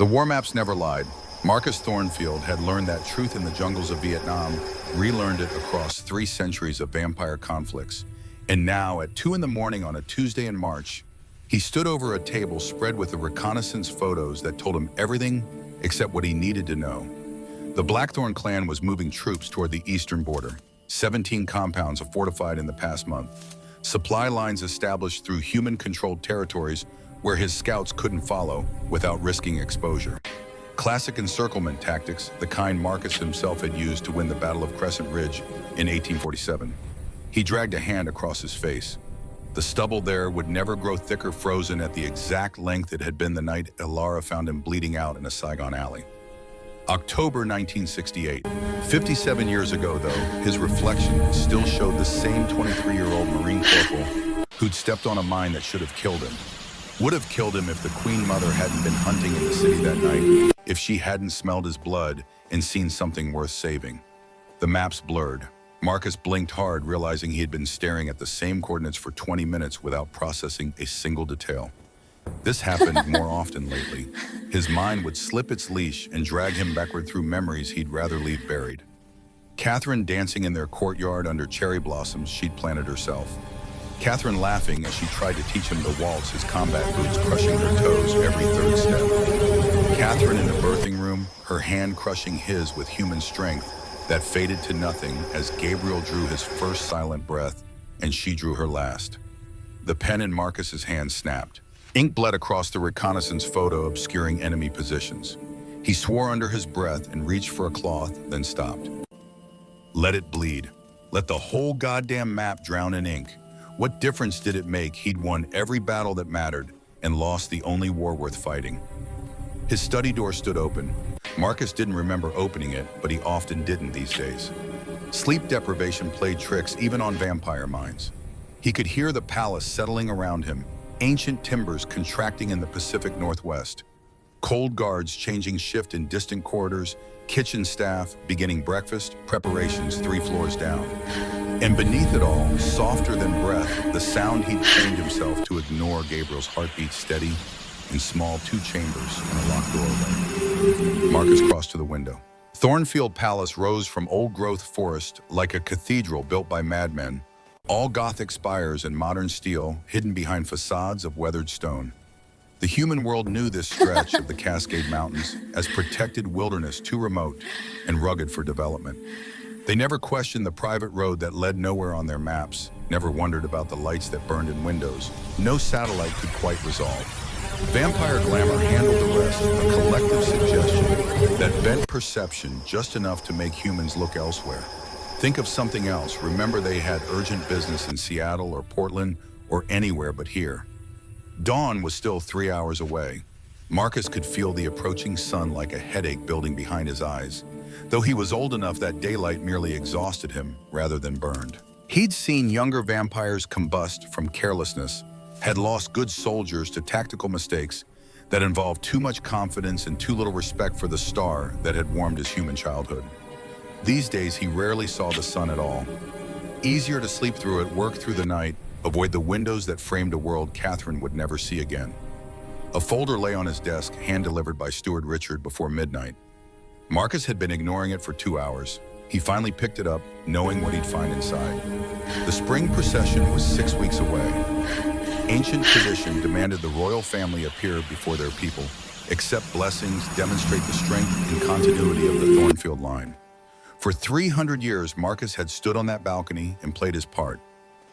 The war maps never lied. Marcus Thornfield had learned that truth in the jungles of Vietnam, relearned it across 3 centuries of vampire conflicts. And now, at 2 in the morning on a Tuesday in March, he stood over a table spread with the reconnaissance photos that told him everything except what he needed to know. The Blackthorn clan was moving troops toward the eastern border. 17 compounds fortified in the past month. Supply lines established through human-controlled territories where his scouts couldn't follow without risking exposure. Classic encirclement tactics, the kind Marcus himself had used to win the Battle of Crescent Ridge in 1847. He dragged a hand across his face. The stubble there would never grow thicker frozen at the exact length it had been the night Elara found him bleeding out in a Saigon alley. October 1968. 57 years ago, though, his reflection still showed the same 23-year-old Marine corporal who'd stepped on a mine that should have killed him. Would have killed him if the Queen Mother hadn't been hunting in the city that night, if she hadn't smelled his blood and seen something worth saving. The maps blurred. Marcus blinked hard, realizing he had been staring at the same coordinates for 20 minutes without processing a single detail. This happened more often lately. His mind would slip its leash and drag him backward through memories he'd rather leave buried. Catherine dancing in their courtyard under cherry blossoms she'd planted herself. Catherine laughing as she tried to teach him to waltz, his combat boots crushing her toes every third step. Catherine in the birthing room, her hand crushing his with human strength that faded to nothing as Gabriel drew his first silent breath and she drew her last. The pen in Marcus's hand snapped. Ink bled across the reconnaissance photo, obscuring enemy positions. He swore under his breath and reached for a cloth, then stopped. Let it bleed. Let the whole goddamn map drown in ink. What difference did it make? He'd won every battle that mattered and lost the only war worth fighting. His study door stood open. Marcus didn't remember opening it, but he often didn't these days. Sleep deprivation played tricks even on vampire minds. He could hear the palace settling around him, ancient timbers contracting in the Pacific Northwest, cold guards changing shift in distant corridors, kitchen staff beginning breakfast preparations 3 floors down. And beneath it all, softer than breath, the sound he'd trained himself to ignore, Gabriel's heartbeat steady in small 2 chambers and a locked doorway. Marcus crossed to the window. Thornfield Palace rose from old-growth forest like a cathedral built by madmen, all Gothic spires and modern steel hidden behind facades of weathered stone. The human world knew this stretch of the Cascade Mountains as protected wilderness too remote and rugged for development. They never questioned the private road that led nowhere on their maps, never wondered about the lights that burned in windows. No satellite could quite resolve. Vampire glamour handled the rest, a collective suggestion that bent perception just enough to make humans look elsewhere. Think of something else. Remember, they had urgent business in Seattle or Portland or anywhere but here. Dawn was still 3 hours away. Marcus could feel the approaching sun like a headache building behind his eyes, though he was old enough that daylight merely exhausted him rather than burned. He'd seen younger vampires combust from carelessness, had lost good soldiers to tactical mistakes that involved too much confidence and too little respect for the star that had warmed his human childhood. These days, he rarely saw the sun at all. Easier to sleep through it, work through the night, avoid the windows that framed a world Catherine would never see again. A folder lay on his desk, hand-delivered by Steward Richard before midnight. Marcus had been ignoring it for 2 hours. He finally picked it up, knowing what he'd find inside. The spring procession was 6 weeks away. Ancient tradition demanded the royal family appear before their people, accept blessings, demonstrate the strength and continuity of the Thornfield line. For 300 years, Marcus had stood on that balcony and played his part.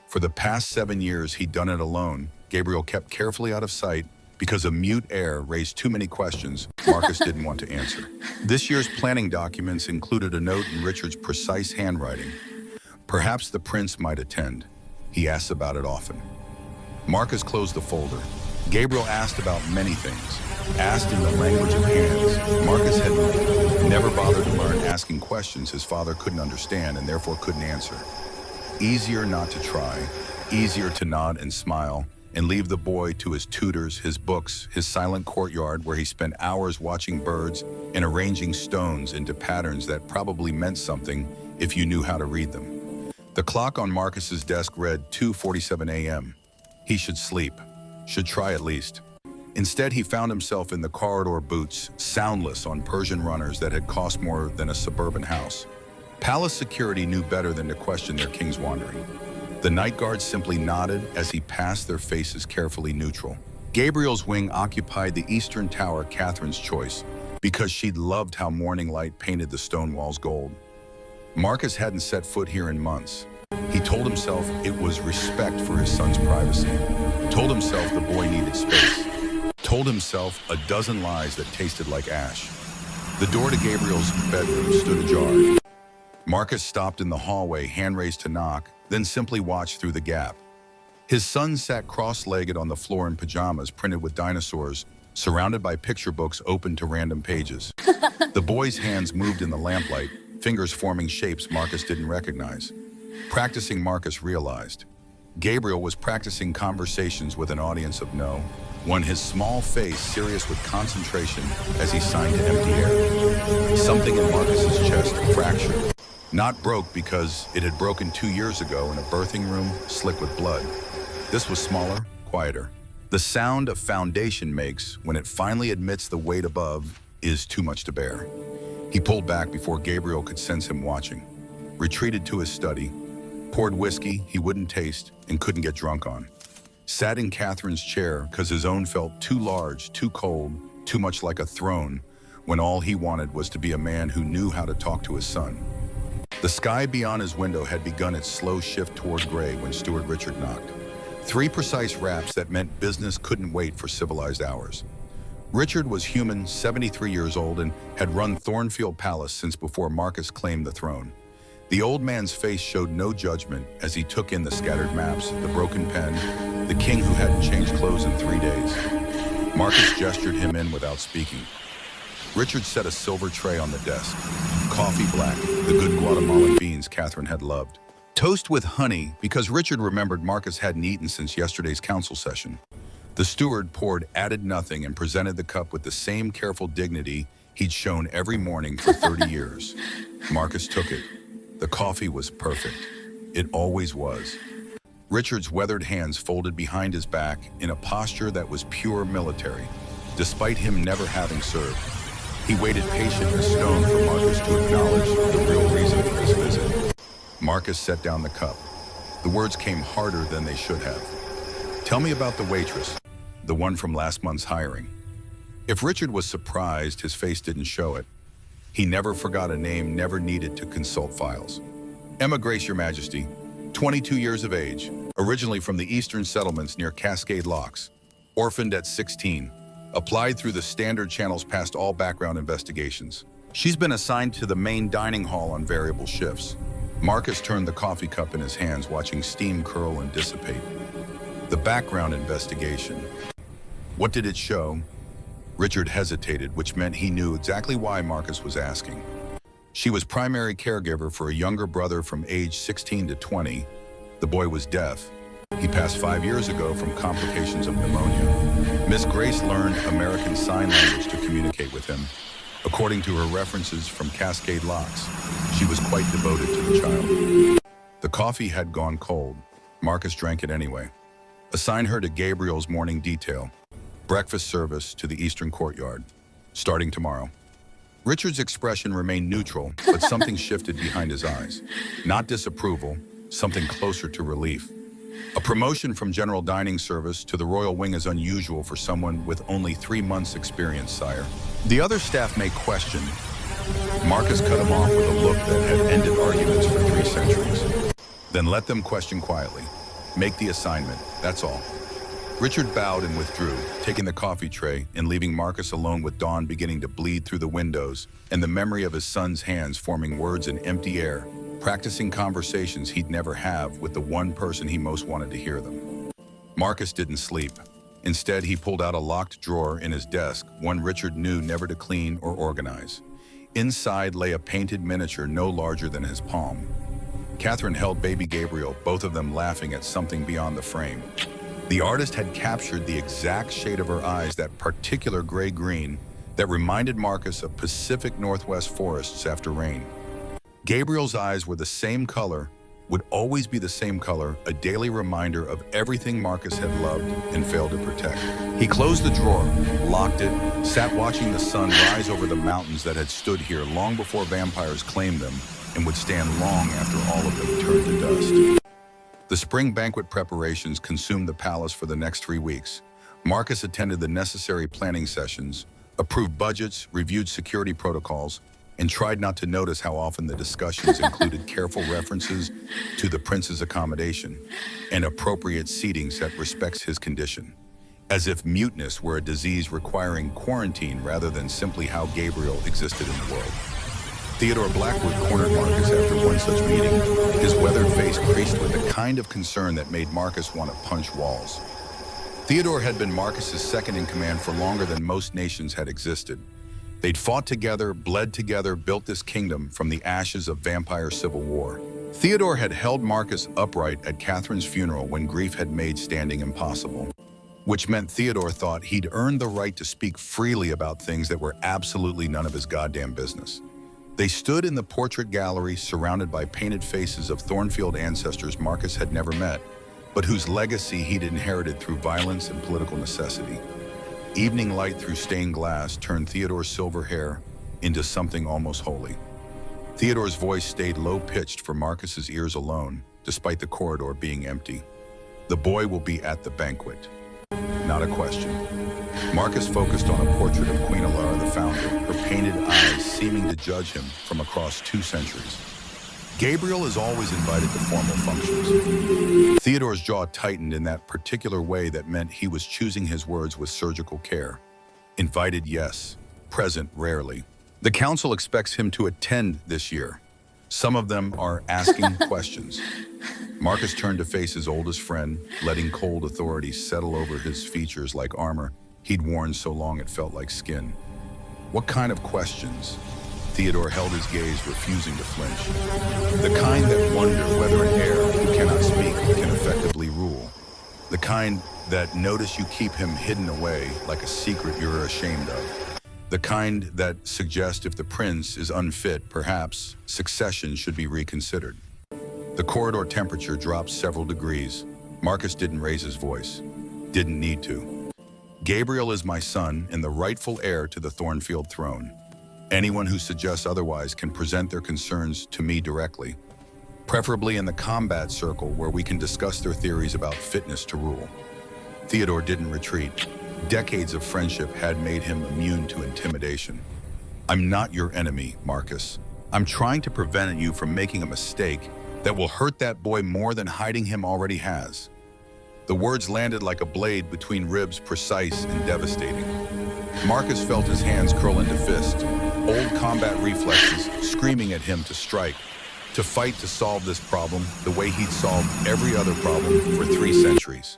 For the past 7 years, he'd done it alone. Gabriel kept carefully out of sight because a mute air raised too many questions Marcus didn't want to answer. This year's planning documents included a note in Richard's precise handwriting. Perhaps the prince might attend. He asks about it often. Marcus closed the folder. Gabriel asked about many things, asked in the language of hands. Marcus had never bothered to learn asking questions his father couldn't understand and therefore couldn't answer. Easier not to try, easier to nod and smile and leave the boy to his tutors, his books, his silent courtyard where he spent hours watching birds and arranging stones into patterns that probably meant something if you knew how to read them. The clock on Marcus's desk read 2:47 a.m. He should sleep, should try at least. Instead, he found himself in the corridor boots, soundless on Persian runners that had cost more than a suburban house. Palace security knew better than to question their king's wandering. The night guards simply nodded as he passed, their faces carefully neutral. Gabriel's wing occupied the eastern tower, Catherine's choice, because she'd loved how morning light painted the stone walls gold. Marcus hadn't set foot here in months. He told himself it was respect for his son's privacy. Told himself the boy needed space. Told himself a dozen lies that tasted like ash. The door to Gabriel's bedroom stood ajar. Marcus stopped in the hallway, hand raised to knock, then simply watched through the gap. His son sat cross-legged on the floor in pajamas printed with dinosaurs, surrounded by picture books open to random pages. The boy's hands moved in the lamplight, fingers forming shapes Marcus didn't recognize. Practicing, Marcus realized. Gabriel was practicing conversations with an audience of no, one his small face serious with concentration as he signed to empty air. Something in Marcus's chest fractured. Not broke because it had broken 2 years ago in a birthing room slick with blood. This was smaller, quieter. The sound a foundation makes when it finally admits the weight above is too much to bear. He pulled back before Gabriel could sense him watching, retreated to his study, poured whiskey he wouldn't taste and couldn't get drunk on, sat in Catherine's chair because his own felt too large, too cold, too much like a throne, when all he wanted was to be a man who knew how to talk to his son. The sky beyond his window had begun its slow shift toward gray when Steward Richard knocked. 3 precise raps that meant business couldn't wait for civilized hours. Richard was human, 73 years old, and had run Thornfield Palace since before Marcus claimed the throne. The old man's face showed no judgment as he took in the scattered maps, the broken pen, the king who hadn't changed clothes in 3 days. Marcus gestured him in without speaking. Richard set a silver tray on the desk. Coffee black, the good Guatemalan beans Catherine had loved. Toast with honey, because Richard remembered Marcus hadn't eaten since yesterday's council session. The steward poured added nothing and presented the cup with the same careful dignity he'd shown every morning for 30 years. Marcus took it. The coffee was perfect. It always was. Richard's weathered hands folded behind his back in a posture that was pure military, despite him never having served. He waited patient as stone for Marcus to acknowledge the real reason for his visit. Marcus set down the cup. The words came harder than they should have. Tell me about the waitress, the one from last month's hiring. If Richard was surprised, his face didn't show it. He never forgot a name, never needed to consult files. Emma Grace, Your Majesty, 22 years of age, originally from the eastern settlements near Cascade Locks, orphaned at 16, applied through the standard channels past all background investigations. She's been assigned to the main dining hall on variable shifts. Marcus turned the coffee cup in his hands, watching steam curl and dissipate. The background investigation. What did it show? Richard hesitated, which meant he knew exactly why Marcus was asking. She was primary caregiver for a younger brother from age 16 to 20. The boy was deaf. He passed 5 years ago from complications of pneumonia. Miss Grace learned American Sign Language to communicate with him. According to her references from Cascade Locks, she was quite devoted to the child. The coffee had gone cold. Marcus drank it anyway. Assign her to Gabriel's morning detail. Breakfast service to the eastern courtyard, starting tomorrow. Richard's expression remained neutral, but something shifted behind his eyes. Not disapproval, something closer to relief. A promotion from general dining service to the royal wing is unusual for someone with only 3 months' experience, sire. The other staff may question. Marcus cut him off with a look that had ended arguments for 3 centuries. Then let them question quietly. Make the assignment, that's all. Richard bowed and withdrew, taking the coffee tray and leaving Marcus alone with dawn beginning to bleed through the windows and the memory of his son's hands forming words in empty air, practicing conversations he'd never have with the one person he most wanted to hear them. Marcus didn't sleep. Instead, he pulled out a locked drawer in his desk, one Richard knew never to clean or organize. Inside lay a painted miniature no larger than his palm. Catherine held baby Gabriel, both of them laughing at something beyond the frame. The artist had captured the exact shade of her eyes, that particular gray-green that reminded Marcus of Pacific Northwest forests after rain. Gabriel's eyes were the same color, would always be the same color, a daily reminder of everything Marcus had loved and failed to protect. He closed the drawer, locked it, sat watching the sun rise over the mountains that had stood here long before vampires claimed them and would stand long after all of them turned to dust. The spring banquet preparations consumed the palace for the next 3 weeks. Marcus attended the necessary planning sessions, approved budgets, reviewed security protocols, and tried not to notice how often the discussions included careful references to the prince's accommodation and appropriate seatings that respects his condition, as if muteness were a disease requiring quarantine rather than simply how Gabriel existed in the world. Theodore Blackwood cornered Marcus after one such meeting, his weathered face creased with the kind of concern that made Marcus want to punch walls. Theodore had been Marcus's second-in-command for longer than most nations had existed. They'd fought together, bled together, built this kingdom from the ashes of vampire civil war. Theodore had held Marcus upright at Catherine's funeral when grief had made standing impossible, which meant Theodore thought he'd earned the right to speak freely about things that were absolutely none of his goddamn business. They stood in the portrait gallery surrounded by painted faces of Thornfield ancestors Marcus had never met, but whose legacy he'd inherited through violence and political necessity. Evening light through stained glass turned Theodore's silver hair into something almost holy. Theodore's voice stayed low-pitched for Marcus's ears alone, despite the corridor being empty. The boy will be at the banquet. Not a question. Marcus focused on a portrait of Queen Alara, the founder, her painted eyes seeming to judge him from across 2 centuries. Gabriel is always invited to formal functions. Theodore's jaw tightened in that particular way that meant he was choosing his words with surgical care. Invited, yes. Present, rarely. The council expects him to attend this year. Some of them are asking questions. Marcus turned to face his oldest friend, letting cold authority settle over his features like armor he'd worn so long it felt like skin. What kind of questions? Theodore held his gaze, refusing to flinch. The kind that wonder whether an heir who cannot speak can effectively rule. The kind that notice you keep him hidden away like a secret you're ashamed of. The kind that suggest if the prince is unfit, perhaps succession should be reconsidered. The corridor temperature dropped several degrees. Marcus didn't raise his voice. Didn't need to. Gabriel is my son and the rightful heir to the Thornfield throne. Anyone who suggests otherwise can present their concerns to me directly, preferably in the combat circle where we can discuss their theories about fitness to rule. Theodore didn't retreat. Decades of friendship had made him immune to intimidation. I'm not your enemy, Marcus. I'm trying to prevent you from making a mistake that will hurt that boy more than hiding him already has. The words landed like a blade between ribs, precise and devastating. Marcus felt his hands curl into fists, old combat reflexes screaming at him to strike, to fight to solve this problem the way he'd solved every other problem for 3 centuries.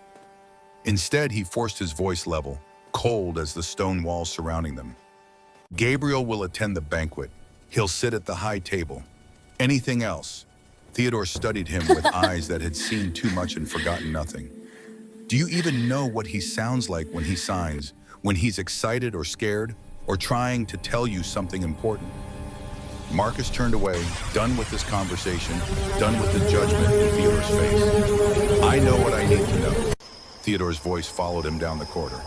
Instead, he forced his voice level, cold as the stone walls surrounding them. Gabriel will attend the banquet. He'll sit at the high table. Anything else? Theodore studied him with eyes that had seen too much and forgotten nothing. Do you even know what he sounds like when he signs, when he's excited or scared, or trying to tell you something important? Marcus turned away, done with this conversation, done with the judgment in Theodore's face. I know what I need to know. Theodore's voice followed him down the corridor.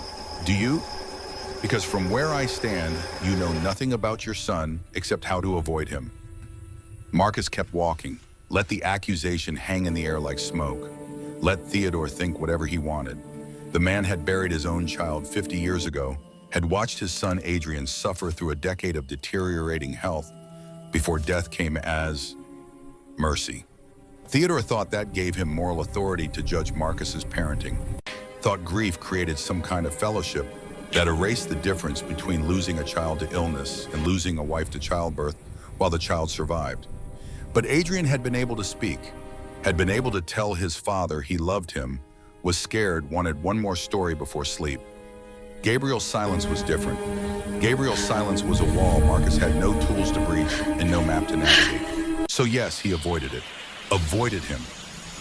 Do you? Because from where I stand, you know nothing about your son except how to avoid him. Marcus kept walking, let the accusation hang in the air like smoke. Let Theodore think whatever he wanted. The man had buried his own child 50 years ago, had watched his son Adrian suffer through a decade of deteriorating health before death came as mercy. Theodore thought that gave him moral authority to judge Marcus's parenting. Thought grief created some kind of fellowship that erased the difference between losing a child to illness and losing a wife to childbirth while the child survived. But Adrian had been able to speak, had been able to tell his father he loved him, was scared, wanted one more story before sleep. Gabriel's silence was different. Gabriel's silence was a wall Marcus had no tools to breach and no map to navigate. So yes, he avoided it. Avoided him.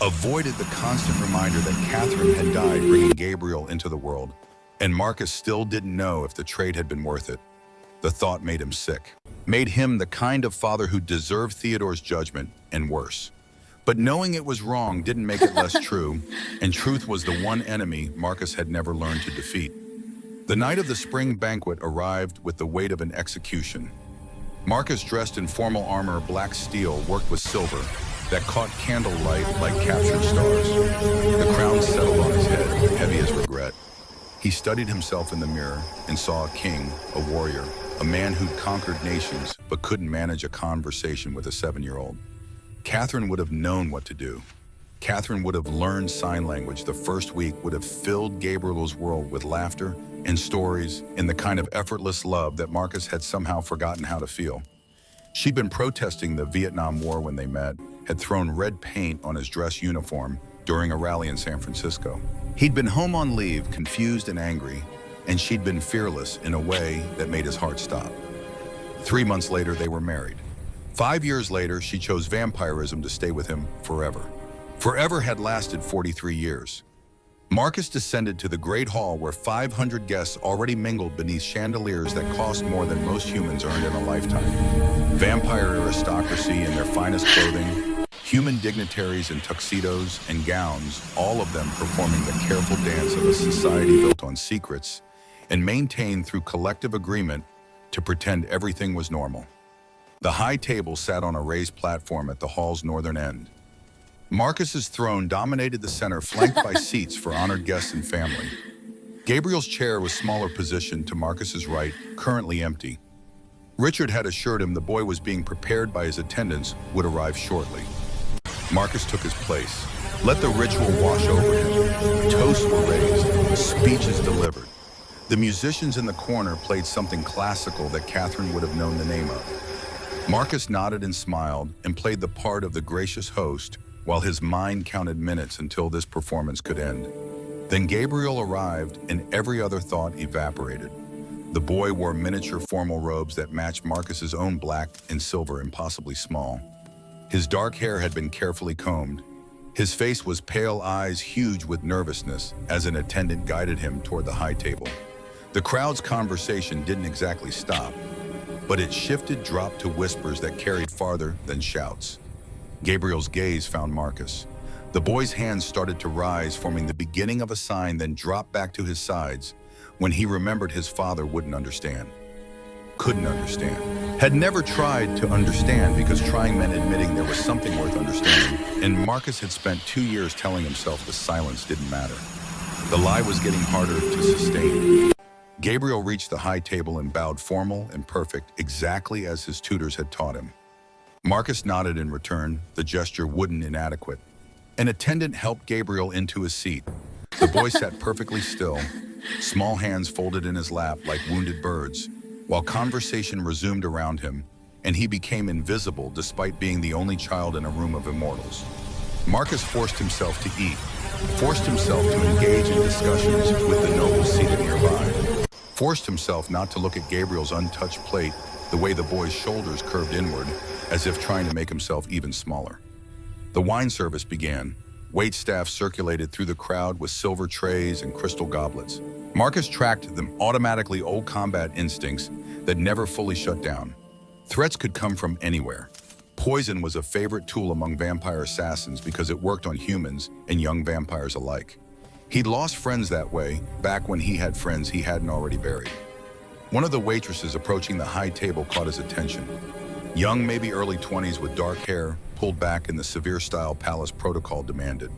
Avoided the constant reminder that Catherine had died bringing Gabriel into the world, and Marcus still didn't know if the trade had been worth it. The thought made him sick. Made him the kind of father who deserved Theodore's judgment, and worse. But knowing it was wrong didn't make it less true, and truth was the one enemy Marcus had never learned to defeat. The night of the spring banquet arrived with the weight of an execution. Marcus, dressed in formal armor, black steel worked with silver that caught candlelight like captured stars. The crown settled on his head, heavy as regret. He studied himself in the mirror and saw a king, a warrior, a man who'd conquered nations but couldn't manage a conversation with a 7-year-old. Catherine would have known what to do. Catherine would have learned sign language the first week, would have filled Gabriel's world with laughter and stories and the kind of effortless love that Marcus had somehow forgotten how to feel. She'd been protesting the Vietnam War when they met, had thrown red paint on his dress uniform during a rally in San Francisco. He'd been home on leave, confused and angry, and she'd been fearless in a way that made his heart stop. 3 months later, they were married. 5 years later, she chose vampirism to stay with him forever. Forever had lasted 43 years. Marcus descended to the Great Hall where 500 guests already mingled beneath chandeliers that cost more than most humans earned in a lifetime. Vampire aristocracy in their finest clothing, human dignitaries in tuxedos and gowns, all of them performing the careful dance of a society built on secrets and maintained through collective agreement to pretend everything was normal. The high table sat on a raised platform at the hall's northern end. Marcus's throne dominated the center, flanked by seats for honored guests and family. Gabriel's chair was smaller positioned to Marcus's right, currently empty. Richard had assured him the boy was being prepared by his attendants would arrive shortly. Marcus took his place. Let the ritual wash over him. Toasts were raised, speeches delivered. The musicians in the corner played something classical that Catherine would have known the name of. Marcus nodded and smiled and played the part of the gracious host while his mind counted minutes until this performance could end. Then Gabriel arrived and every other thought evaporated. The boy wore miniature formal robes that matched Marcus's own black and silver, impossibly small. His dark hair had been carefully combed. His face was pale, eyes huge with nervousness as an attendant guided him toward the high table. The crowd's conversation didn't exactly stop, but it shifted, dropped to whispers that carried farther than shouts. Gabriel's gaze found Marcus. The boy's hands started to rise, forming the beginning of a sign, then dropped back to his sides when he remembered his father wouldn't understand. Couldn't understand. Had never tried to understand because trying meant admitting there was something worth understanding, and Marcus had spent 2 years telling himself the silence didn't matter. The lie was getting harder to sustain. Gabriel reached the high table and bowed, formal and perfect, exactly as his tutors had taught him. Marcus nodded in return, the gesture wooden inadequate. An attendant helped Gabriel into his seat. The boy sat perfectly still, small hands folded in his lap like wounded birds, while conversation resumed around him, and he became invisible despite being the only child in a room of immortals. Marcus forced himself to eat, forced himself to engage in discussions with the nobles seated nearby, forced himself not to look at Gabriel's untouched plate the way the boy's shoulders curved inward, as if trying to make himself even smaller. The wine service began. Waitstaff circulated through the crowd with silver trays and crystal goblets. Marcus tracked them, automatically old combat instincts that never fully shut down. Threats could come from anywhere. Poison was a favorite tool among vampire assassins because it worked on humans and young vampires alike. He'd lost friends that way, back when he had friends he hadn't already buried. One of the waitresses approaching the high table caught his attention. Young, maybe early 20s with dark hair, pulled back in the severe style palace protocol demanded.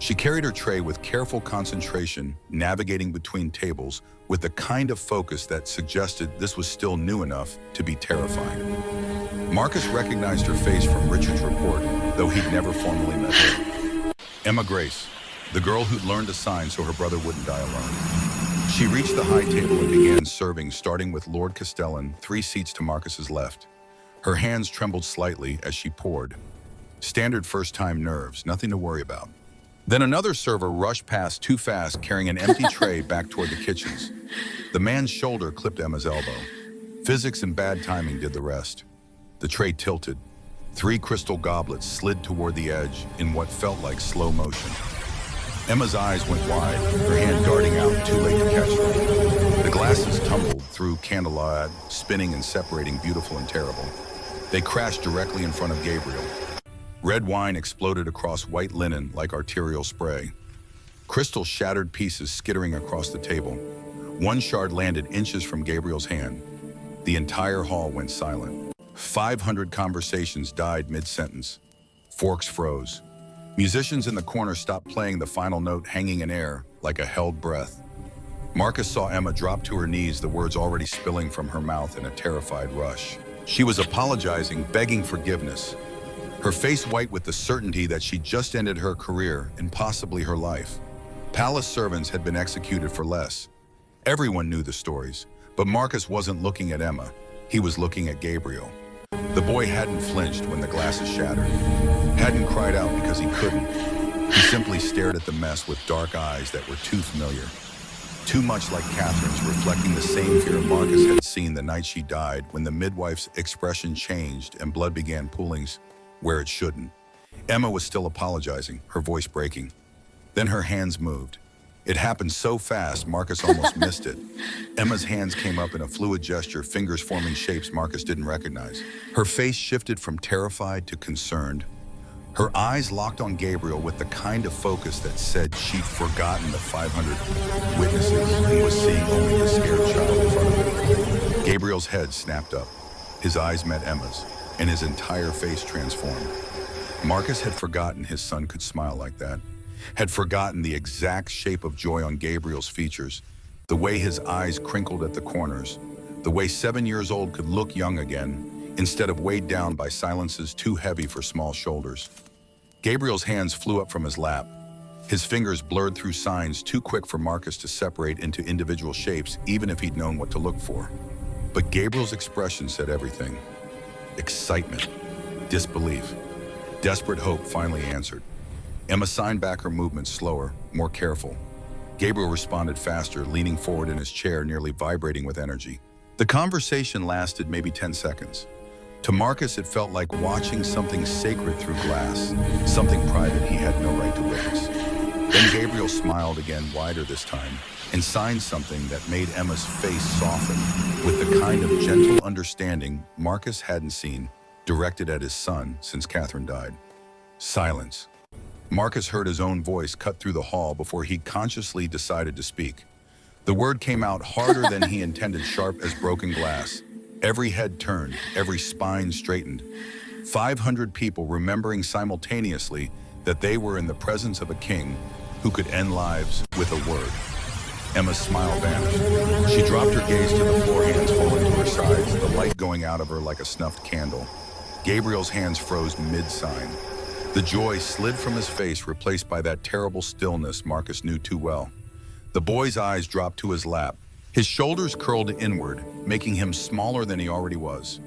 She carried her tray with careful concentration, navigating between tables with the kind of focus that suggested this was still new enough to be terrifying. Marcus recognized her face from Richard's report, though he'd never formally met her. Emma Grace, the girl who'd learned to sign so her brother wouldn't die alone. She reached the high table and began serving, starting with Lord Castellan, 3 seats to Marcus's left. Her hands trembled slightly as she poured. Standard first-time nerves, nothing to worry about. Then another server rushed past too fast, carrying an empty tray back toward the kitchens. The man's shoulder clipped Emma's elbow. Physics and bad timing did the rest. The tray tilted. 3 crystal goblets slid toward the edge in what felt like slow motion. Emma's eyes went wide, her hand darting out, too late to catch them. The glasses tumbled through candlelight, spinning and separating beautiful and terrible. They crashed directly in front of Gabriel. Red wine exploded across white linen like arterial spray. Crystal shattered pieces skittering across the table. One shard landed inches from Gabriel's hand. The entire hall went silent. 500 conversations died mid-sentence. Forks froze. Musicians in the corner stopped playing the final note hanging in air like a held breath. Marcus saw Emma drop to her knees, the words already spilling from her mouth in a terrified rush. She was apologizing, begging forgiveness, her face white with the certainty that she'd just ended her career and possibly her life. Palace servants had been executed for less. Everyone knew the stories, but Marcus wasn't looking at Emma. He was looking at Gabriel. The boy hadn't flinched when the glasses shattered, hadn't cried out because he couldn't. He simply stared at the mess with dark eyes that were too familiar. Too much like Catherine's, reflecting the same fear Marcus had seen the night she died, when the midwife's expression changed and blood began pooling where it shouldn't. Emma was still apologizing, her voice breaking. Then her hands moved. It happened so fast, Marcus almost missed it. Emma's hands came up in a fluid gesture, fingers forming shapes Marcus didn't recognize. Her face shifted from terrified to concerned. Her eyes locked on Gabriel with the kind of focus that said she'd forgotten the 500 witnesses and was seeing only the scared child in front of her. Gabriel's head snapped up. His eyes met Emma's, and his entire face transformed. Marcus had forgotten his son could smile like that, had forgotten the exact shape of joy on Gabriel's features, the way his eyes crinkled at the corners, the way 7 years old could look young again, instead of weighed down by silences too heavy for small shoulders. Gabriel's hands flew up from his lap. His fingers blurred through signs too quick for Marcus to separate into individual shapes, even if he'd known what to look for. But Gabriel's expression said everything. Excitement, disbelief, desperate hope finally answered. Emma signed back her movements slower, more careful. Gabriel responded faster, leaning forward in his chair, nearly vibrating with energy. The conversation lasted maybe 10 seconds. To Marcus, it felt like watching something sacred through glass, something private he had no right to witness. Then Gabriel smiled again, wider this time, and signed something that made Emma's face soften with the kind of gentle understanding Marcus hadn't seen directed at his son since Catherine died. Silence. Marcus heard his own voice cut through the hall before he consciously decided to speak. The word came out harder than he intended, sharp as broken glass. Every head turned, every spine straightened. 500 people remembering simultaneously that they were in the presence of a king who could end lives with a word. Emma's smile vanished. She dropped her gaze to the floor, hands falling to her sides, the light going out of her like a snuffed candle. Gabriel's hands froze mid-sign. The joy slid from his face, replaced by that terrible stillness Marcus knew too well. The boy's eyes dropped to his lap. His shoulders curled inward, making him smaller than he already was.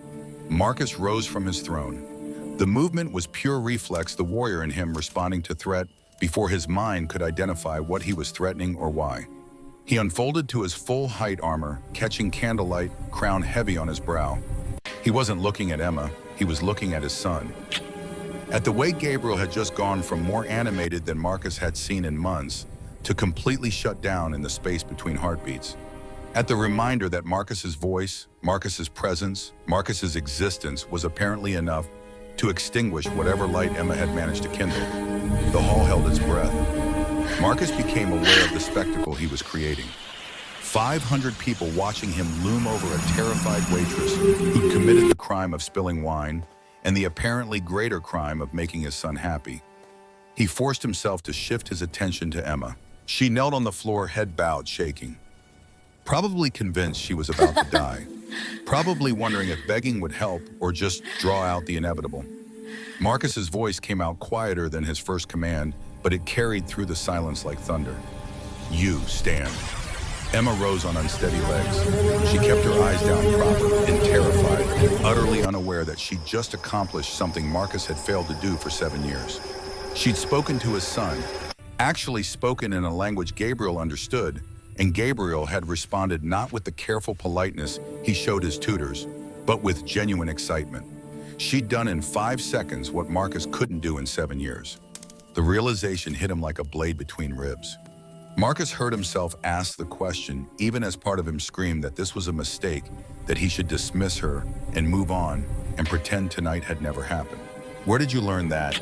Marcus rose from his throne. The movement was pure reflex, the warrior in him responding to threat before his mind could identify what he was threatening or why. He unfolded to his full height armor, catching candlelight, crown heavy on his brow. He wasn't looking at Emma, he was looking at his son. At the way Gabriel had just gone from more animated than Marcus had seen in months to completely shut down in the space between heartbeats. At the reminder that Marcus's voice, Marcus's presence, Marcus's existence was apparently enough to extinguish whatever light Emma had managed to kindle. The hall held its breath. Marcus became aware of the spectacle he was creating. 500 people watching him loom over a terrified waitress who'd committed the crime of spilling wine and the apparently greater crime of making his son happy. He forced himself to shift his attention to Emma. She knelt on the floor, head bowed, shaking. Probably convinced she was about to die. Probably wondering if begging would help or just draw out the inevitable. Marcus's voice came out quieter than his first command, but it carried through the silence like thunder. You stand. Emma rose on unsteady legs. She kept her eyes down proper and terrified, and utterly unaware that she'd just accomplished something Marcus had failed to do for 7 years. She'd spoken to his son, actually spoken in a language Gabriel understood, and Gabriel had responded not with the careful politeness he showed his tutors, but with genuine excitement. She'd done in 5 seconds what Marcus couldn't do in 7 years. The realization hit him like a blade between ribs. Marcus heard himself ask the question, even as part of him screamed that this was a mistake, that he should dismiss her and move on and pretend tonight had never happened. Where did you learn that?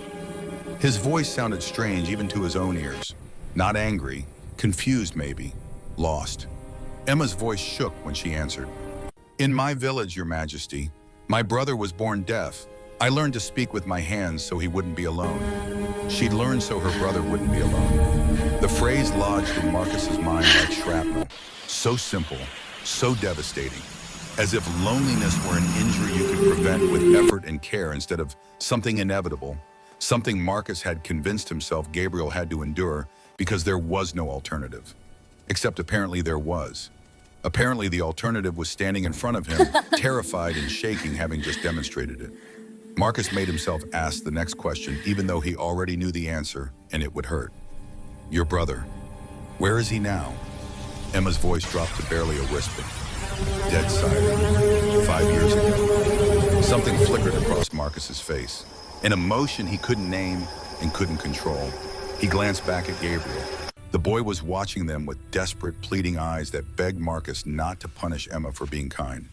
His voice sounded strange even to his own ears. Not angry, confused maybe, lost. Emma's voice shook when she answered. In my village, Your Majesty, my brother was born deaf. I learned to speak with my hands so he wouldn't be alone. She'd learned so her brother wouldn't be alone. The phrase lodged in Marcus's mind like shrapnel. So simple, so devastating. As if loneliness were an injury you could prevent with effort and care instead of something inevitable, something Marcus had convinced himself Gabriel had to endure because there was no alternative. Except apparently there was. Apparently the alternative was standing in front of him, terrified and shaking, having just demonstrated it. Marcus made himself ask the next question, even though he already knew the answer, and it would hurt. Your brother, where is he now? Emma's voice dropped to barely a whisper. Dead silent. 5 years ago. Something flickered across Marcus's face. An emotion he couldn't name and couldn't control. He glanced back at Gabriel. The boy was watching them with desperate, pleading eyes that begged Marcus not to punish Emma for being kind.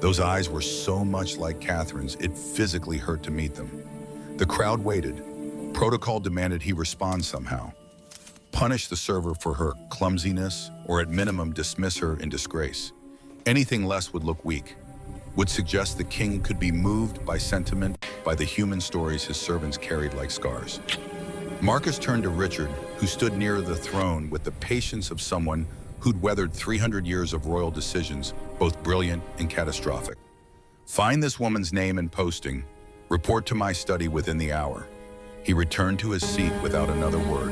Those eyes were so much like Catherine's, it physically hurt to meet them. The crowd waited. Protocol demanded he respond somehow. Punish the server for her clumsiness, or at minimum dismiss her in disgrace. Anything less would look weak, would suggest the king could be moved by sentiment, by the human stories his servants carried like scars. Marcus turned to Richard, who stood near the throne with the patience of someone who'd weathered 300 years of royal decisions, both brilliant and catastrophic. Find this woman's name and posting. Report to my study within the hour. He returned to his seat without another word.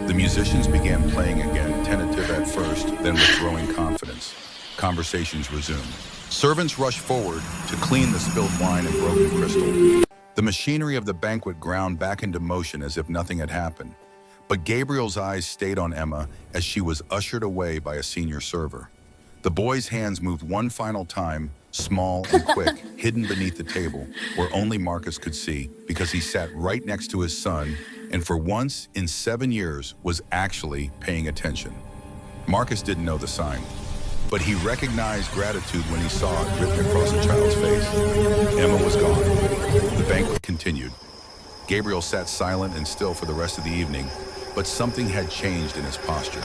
The musicians began playing again, tentative at first, then with growing confidence. Conversations resumed. Servants rushed forward to clean the spilled wine and broken crystal. The machinery of the banquet ground back into motion as if nothing had happened. But Gabriel's eyes stayed on Emma as she was ushered away by a senior server. The boy's hands moved one final time, small and quick, hidden beneath the table, where only Marcus could see because he sat right next to his son and for once in 7 years was actually paying attention. Marcus didn't know the sign, but he recognized gratitude when he saw it written across a child's face. Emma was gone. The banquet continued. Gabriel sat silent and still for the rest of the evening, but something had changed in his posture.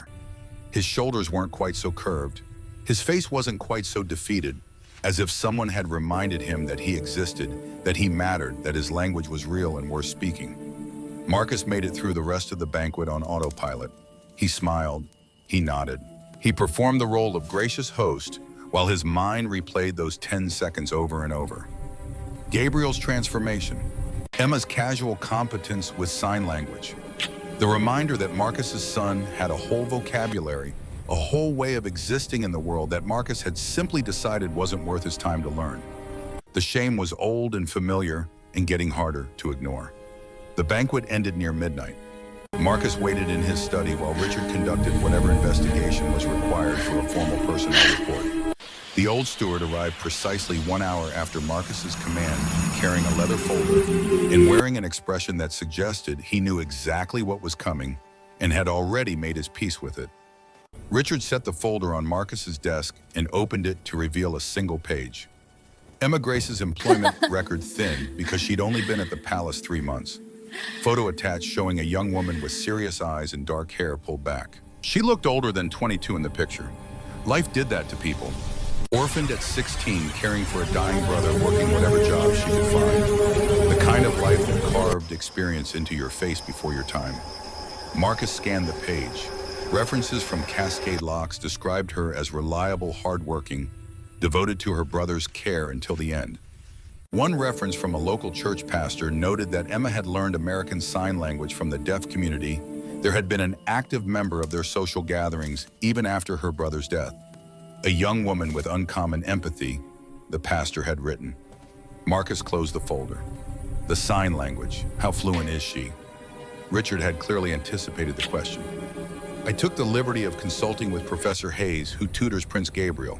His shoulders weren't quite so curved. His face wasn't quite so defeated, as if someone had reminded him that he existed, that he mattered, that his language was real and worth speaking. Marcus made it through the rest of the banquet on autopilot. He smiled. He nodded. He performed the role of gracious host while his mind replayed those 10 seconds over and over. Gabriel's transformation. Emma's casual competence with sign language. The reminder that Marcus's son had a whole vocabulary, a whole way of existing in the world that Marcus had simply decided wasn't worth his time to learn. The shame was old and familiar and getting harder to ignore. The banquet ended near midnight. Marcus waited in his study while Richard conducted whatever investigation was required for a formal personnel report. The old steward arrived precisely 1 hour after Marcus's command, carrying a leather folder and wearing an expression that suggested he knew exactly what was coming and had already made his peace with it. Richard set the folder on Marcus's desk and opened it to reveal a single page. Emma Grace's employment record thinned because she'd only been at the palace 3 months. Photo attached showing a young woman with serious eyes and dark hair pulled back. She looked older than 22 in the picture. Life did that to people. Orphaned at 16, caring for a dying brother, working whatever job she could find. The kind of life that carved experience into your face before your time. Marcus scanned the page. References from Cascade Locks described her as reliable, hardworking, devoted to her brother's care until the end. One reference from a local church pastor noted that Emma had learned American Sign Language from the deaf community. There had been an active member of their social gatherings even after her brother's death. A young woman with uncommon empathy, the pastor had written. Marcus closed the folder. The sign language, how fluent is she? Richard had clearly anticipated the question. I took the liberty of consulting with Professor Hayes, who tutors Prince Gabriel.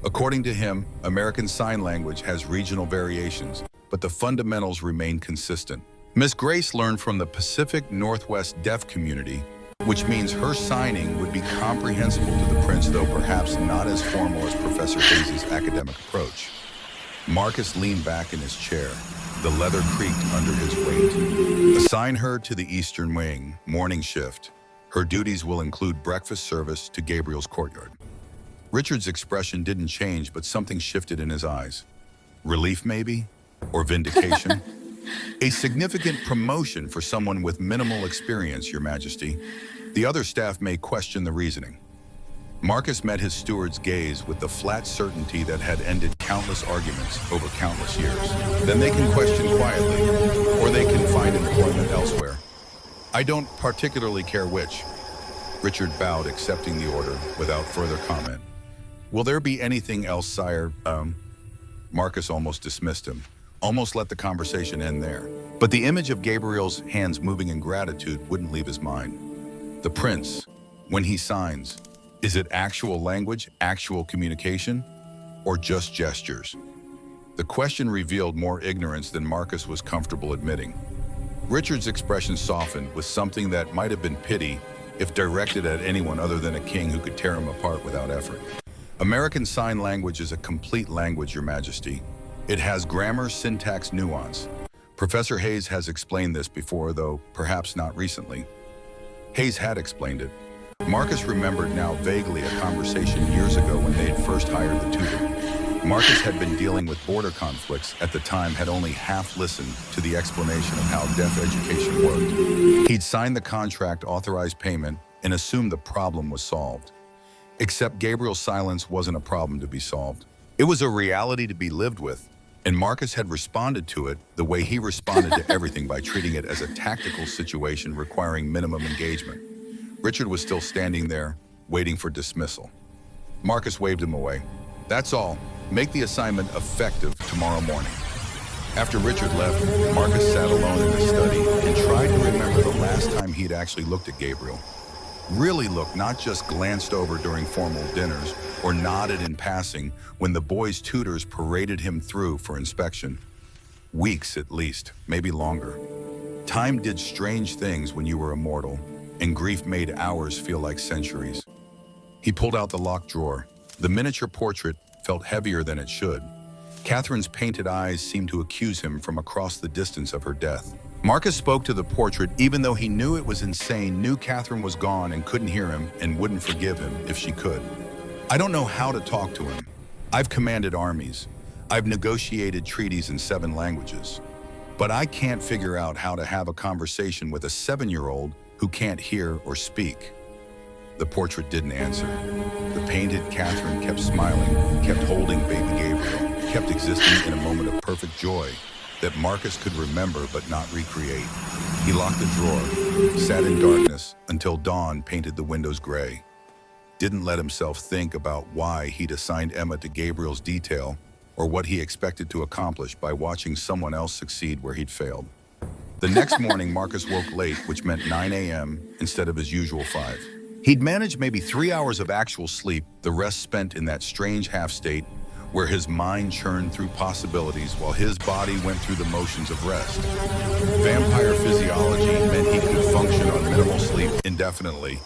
According to him, American Sign Language has regional variations, but the fundamentals remain consistent. Miss Grace learned from the Pacific Northwest deaf community, which means her signing would be comprehensible to the prince, though perhaps not as formal as Professor Hayes' academic approach. Marcus leaned back in his chair. The leather creaked under his weight. Assign her to the Eastern Wing, morning shift. Her duties will include breakfast service to Gabriel's courtyard. Richard's expression didn't change, but something shifted in his eyes. Relief, maybe? Or vindication? A significant promotion for someone with minimal experience, Your Majesty. The other staff may question the reasoning. Marcus met his steward's gaze with the flat certainty that had ended countless arguments over countless years. Then they can question quietly, or they can find employment elsewhere. I don't particularly care which. Richard bowed, accepting the order without further comment. Will there be anything else, sire? Marcus almost dismissed him, almost let the conversation end there. But the image of Gabriel's hands moving in gratitude wouldn't leave his mind. The prince, when he signs, is it actual language, actual communication, or just gestures? The question revealed more ignorance than Marcus was comfortable admitting. Richard's expression softened with something that might have been pity if directed at anyone other than a king who could tear him apart without effort. American Sign Language is a complete language, Your Majesty. It has grammar, syntax, nuance. Professor Hayes has explained this before, though perhaps not recently. Hayes had explained it. Marcus remembered now vaguely a conversation years ago when they had first hired the tutor. Marcus had been dealing with border conflicts at the time, had only half listened to the explanation of how deaf education worked. He'd signed the contract, authorized payment, and assumed the problem was solved. Except Gabriel's silence wasn't a problem to be solved. It was a reality to be lived with, and Marcus had responded to it the way he responded to everything, by treating it as a tactical situation requiring minimum engagement. Richard was still standing there, waiting for dismissal. Marcus waved him away. That's all. Make the assignment effective tomorrow morning. After Richard left, Marcus sat alone in his study and tried to remember the last time he'd actually looked at Gabriel. Really looked, not just glanced over during formal dinners or nodded in passing when the boys' tutors paraded him through for inspection. Weeks at least, maybe longer. Time did strange things when you were immortal, and grief made hours feel like centuries. He pulled out the locked drawer. The miniature portrait felt heavier than it should. Catherine's painted eyes seemed to accuse him from across the distance of her death. Marcus spoke to the portrait even though he knew it was insane, knew Catherine was gone and couldn't hear him and wouldn't forgive him if she could. I don't know how to talk to him. I've commanded armies. I've negotiated treaties in 7 languages. But I can't figure out how to have a conversation with a 7-year-old who can't hear or speak. The portrait didn't answer. The painted Catherine kept smiling, kept holding baby Gabriel, kept existing in a moment of perfect joy that Marcus could remember but not recreate. He locked the drawer, sat in darkness until dawn painted the windows gray. Didn't let himself think about why he'd assigned Emma to Gabriel's detail or what he expected to accomplish by watching someone else succeed where he'd failed. The next morning, Marcus woke late, which meant 9 a.m. instead of his usual 5. He'd managed maybe 3 hours of actual sleep, the rest spent in that strange half-state where his mind churned through possibilities while his body went through the motions of rest. Vampire physiology meant he could function on minimal sleep indefinitely,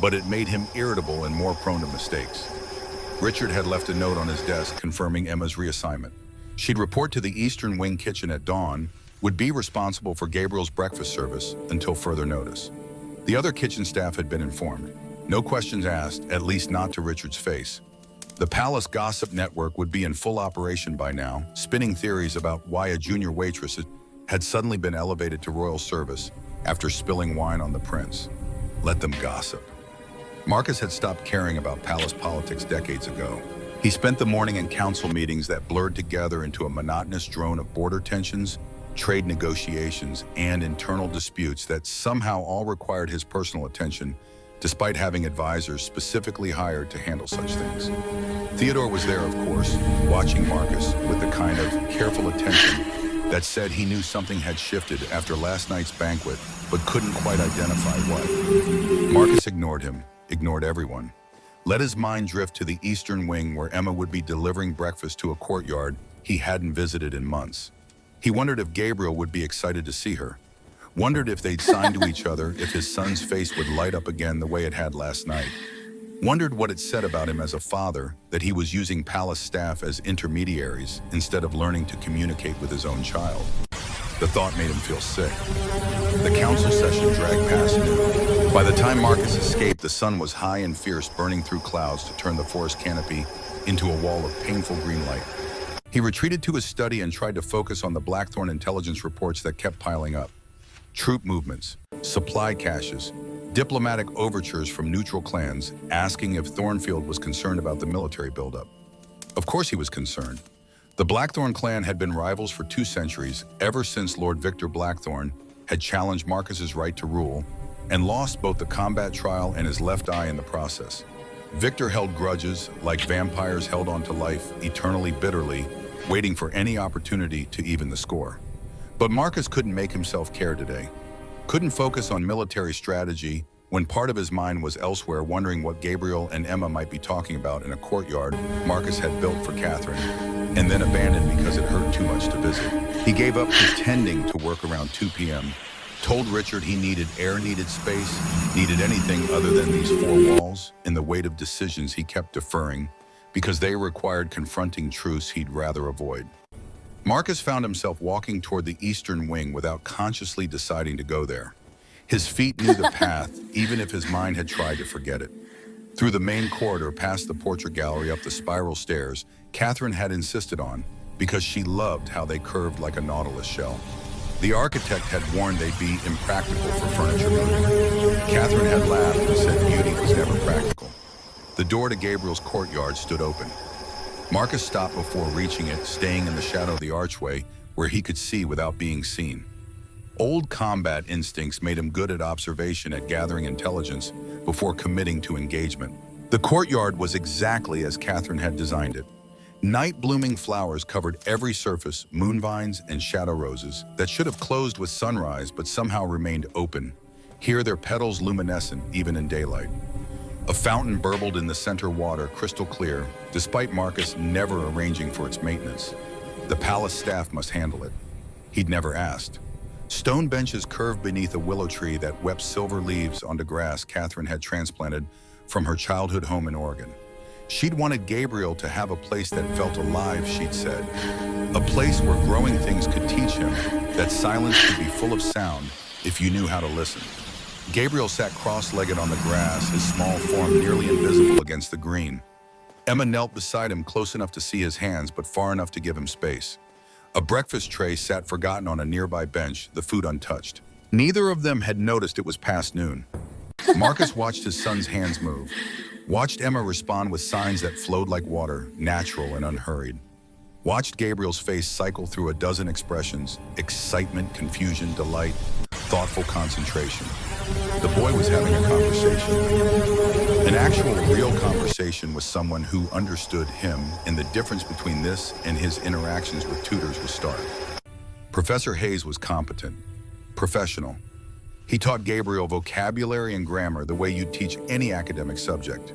but it made him irritable and more prone to mistakes. Richard had left a note on his desk confirming Emma's reassignment. She'd report to the Eastern Wing kitchen at dawn, would be responsible for Gabriel's breakfast service until further notice. The other kitchen staff had been informed. No questions asked, at least not to Richard's face. The Palace Gossip Network would be in full operation by now, spinning theories about why a junior waitress had suddenly been elevated to royal service after spilling wine on the prince. Let them gossip. Marcus had stopped caring about palace politics decades ago. He spent the morning in council meetings that blurred together into a monotonous drone of border tensions, trade negotiations, and internal disputes that somehow all required his personal attention, despite having advisors specifically hired to handle such things. Theodore was there, of course, watching Marcus with the kind of careful attention that said he knew something had shifted after last night's banquet, but couldn't quite identify what. Marcus ignored him, ignored everyone. Let his mind drift to the Eastern Wing where Emma would be delivering breakfast to a courtyard he hadn't visited in months. He wondered if Gabriel would be excited to see her. Wondered if they'd sign to each other, if his son's face would light up again the way it had last night. Wondered what it said about him as a father that he was using palace staff as intermediaries instead of learning to communicate with his own child. The thought made him feel sick. The council session dragged past noon. By the time Marcus escaped, the sun was high and fierce, burning through clouds to turn the forest canopy into a wall of painful green light. He retreated to his study and tried to focus on the Blackthorn intelligence reports that kept piling up. Troop movements, supply caches, diplomatic overtures from neutral clans asking if Thornfield was concerned about the military buildup. Of course he was concerned. The Blackthorn clan had been rivals for 2 centuries, ever since Lord Victor Blackthorn had challenged Marcus's right to rule and lost both the combat trial and his left eye in the process. Victor held grudges like vampires held on to life, eternally bitterly, waiting for any opportunity to even the score. But Marcus couldn't make himself care today. Couldn't focus on military strategy when part of his mind was elsewhere, wondering what Gabriel and Emma might be talking about in a courtyard Marcus had built for Catherine, and then abandoned because it hurt too much to visit. He gave up pretending to work around 2 p.m., told Richard he needed air, needed space, needed anything other than these 4 walls, and the weight of decisions he kept deferring because they required confronting truths he'd rather avoid. Marcus found himself walking toward the eastern wing without consciously deciding to go there. His feet knew the path, even if his mind had tried to forget it. Through the main corridor, past the portrait gallery, up the spiral stairs Catherine had insisted on because she loved how they curved like a nautilus shell. The architect had warned they'd be impractical for furniture movement. Catherine had laughed and said beauty was never practical. The door to Gabriel's courtyard stood open. Marcus stopped before reaching it, staying in the shadow of the archway where he could see without being seen. Old combat instincts made him good at observation, at gathering intelligence before committing to engagement. The courtyard was exactly as Catherine had designed it. Night-blooming flowers covered every surface, moonvines and shadow roses that should have closed with sunrise but somehow remained open. Here their petals luminescent even in daylight. A fountain burbled in the center, water crystal clear, despite Marcus never arranging for its maintenance. The palace staff must handle it. He'd never asked. Stone benches curved beneath a willow tree that wept silver leaves onto grass Catherine had transplanted from her childhood home in Oregon. She'd wanted Gabriel to have a place that felt alive, she'd said. A place where growing things could teach him that silence could be full of sound if you knew how to listen. Gabriel sat cross-legged on the grass, his small form nearly invisible against the green. Emma knelt beside him, close enough to see his hands, but far enough to give him space. A breakfast tray sat forgotten on a nearby bench, the food untouched. Neither of them had noticed it was past noon. Marcus watched his son's hands move, watched Emma respond with signs that flowed like water, natural and unhurried. Watched Gabriel's face cycle through a dozen expressions: excitement, confusion, delight, thoughtful concentration. The boy was having a conversation. An actual, real conversation with someone who understood him, and the difference between this and his interactions with tutors was stark. Professor Hayes was competent, professional. He taught Gabriel vocabulary and grammar the way you'd teach any academic subject.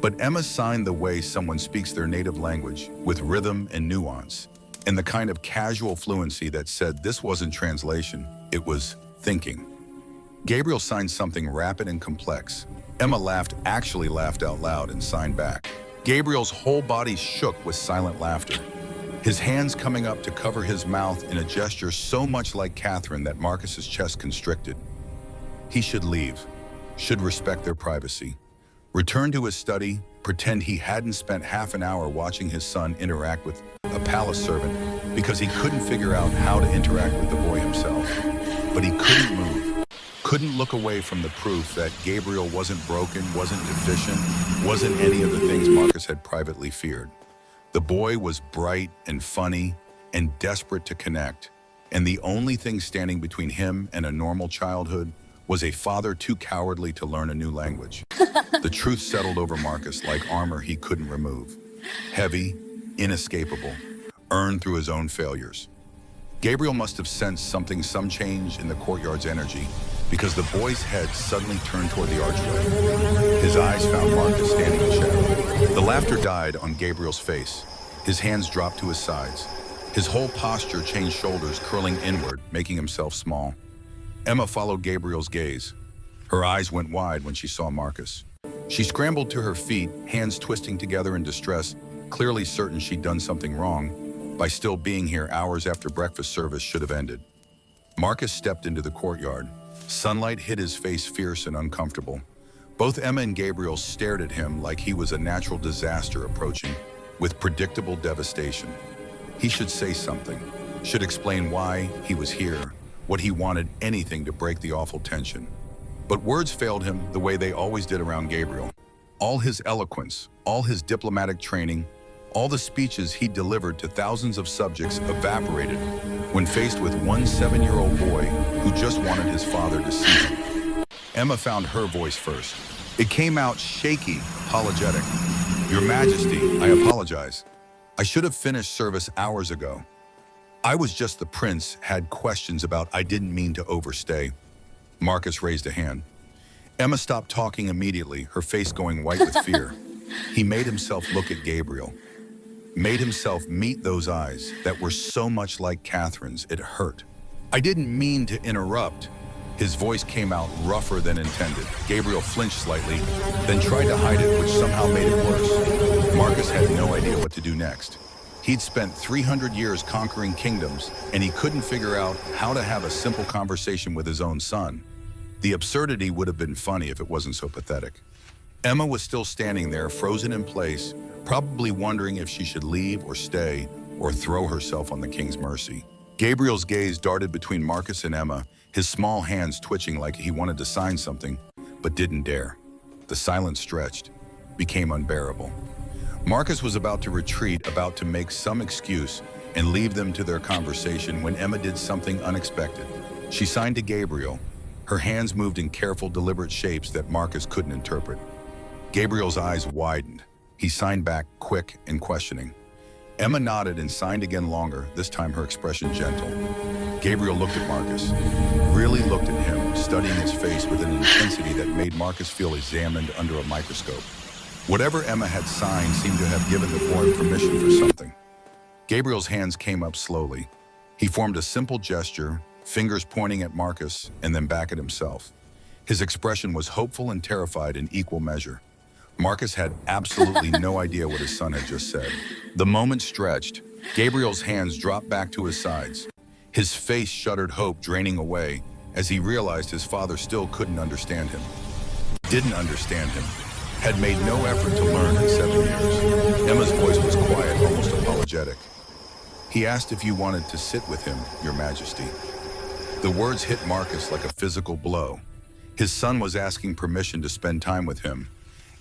But Emma signed the way someone speaks their native language, with rhythm and nuance, and the kind of casual fluency that said this wasn't translation, it was thinking. Gabriel signed something rapid and complex. Emma actually laughed out loud and signed back. Gabriel's whole body shook with silent laughter, his hands coming up to cover his mouth in a gesture so much like Catherine that Marcus's chest constricted. He should leave, should respect their privacy, return to his study, pretend he hadn't spent half an hour watching his son interact with a palace servant because he couldn't figure out how to interact with the boy himself. But he couldn't move, couldn't look away from the proof that Gabriel wasn't broken, wasn't deficient, wasn't any of the things Marcus had privately feared. The boy was bright and funny and desperate to connect, and the only thing standing between him and a normal childhood was a father too cowardly to learn a new language. The truth settled over Marcus like armor he couldn't remove. Heavy, inescapable, earned through his own failures. Gabriel must have sensed some change in the courtyard's energy, because the boy's head suddenly turned toward the archway. His eyes found Marcus standing in shadow. The laughter died on Gabriel's face. His hands dropped to his sides. His whole posture changed, shoulders curling inward, making himself small. Emma followed Gabriel's gaze. Her eyes went wide when she saw Marcus. She scrambled to her feet, hands twisting together in distress, clearly certain she'd done something wrong by still being here hours after breakfast service should have ended. Marcus stepped into the courtyard. Sunlight hit his face fierce and uncomfortable. Both Emma and Gabriel stared at him like he was a natural disaster approaching, with predictable devastation. He should say something, should explain why he was here, what he wanted, anything to break the awful tension. But words failed him the way they always did around Gabriel. All his eloquence, all his diplomatic training, all the speeches he delivered to thousands of subjects evaporated when faced with one 7-year-old boy who just wanted his father to see him. Emma found her voice first. It came out shaky, apologetic. "Your Majesty, I apologize. I should have finished service hours ago. I was just the prince, had questions about I didn't mean to overstay." Marcus raised a hand. Emma stopped talking immediately, her face going white with fear. He made himself look at Gabriel, made himself meet those eyes that were so much like Catherine's. It hurt. "I didn't mean to interrupt." His voice came out rougher than intended. Gabriel flinched slightly, then tried to hide it, which somehow made it worse. Marcus had no idea what to do next. He'd spent 300 years conquering kingdoms, and he couldn't figure out how to have a simple conversation with his own son. The absurdity would have been funny if it wasn't so pathetic. Emma was still standing there, frozen in place, probably wondering if she should leave or stay or throw herself on the king's mercy. Gabriel's gaze darted between Marcus and Emma, his small hands twitching like he wanted to sign something, but didn't dare. The silence stretched, became unbearable. Marcus was about to retreat, about to make some excuse and leave them to their conversation when Emma did something unexpected. She signed to Gabriel. Her hands moved in careful, deliberate shapes that Marcus couldn't interpret. Gabriel's eyes widened. He signed back, quick and questioning. Emma nodded and signed again longer, this time her expression gentle. Gabriel looked at Marcus, really looked at him, studying his face with an intensity that made Marcus feel examined under a microscope. Whatever Emma had signed seemed to have given the boy permission for something. Gabriel's hands came up slowly. He formed a simple gesture, fingers pointing at Marcus and then back at himself. His expression was hopeful and terrified in equal measure. Marcus had absolutely no idea what his son had just said. The moment stretched. Gabriel's hands dropped back to his sides. His face shuddered, hope draining away as he realized his father still couldn't understand him. Didn't understand him. Had made no effort to learn in 7 years. Emma's voice was quiet, almost apologetic. "He asked if you wanted to sit with him, Your Majesty." The words hit Marcus like a physical blow. His son was asking permission to spend time with him,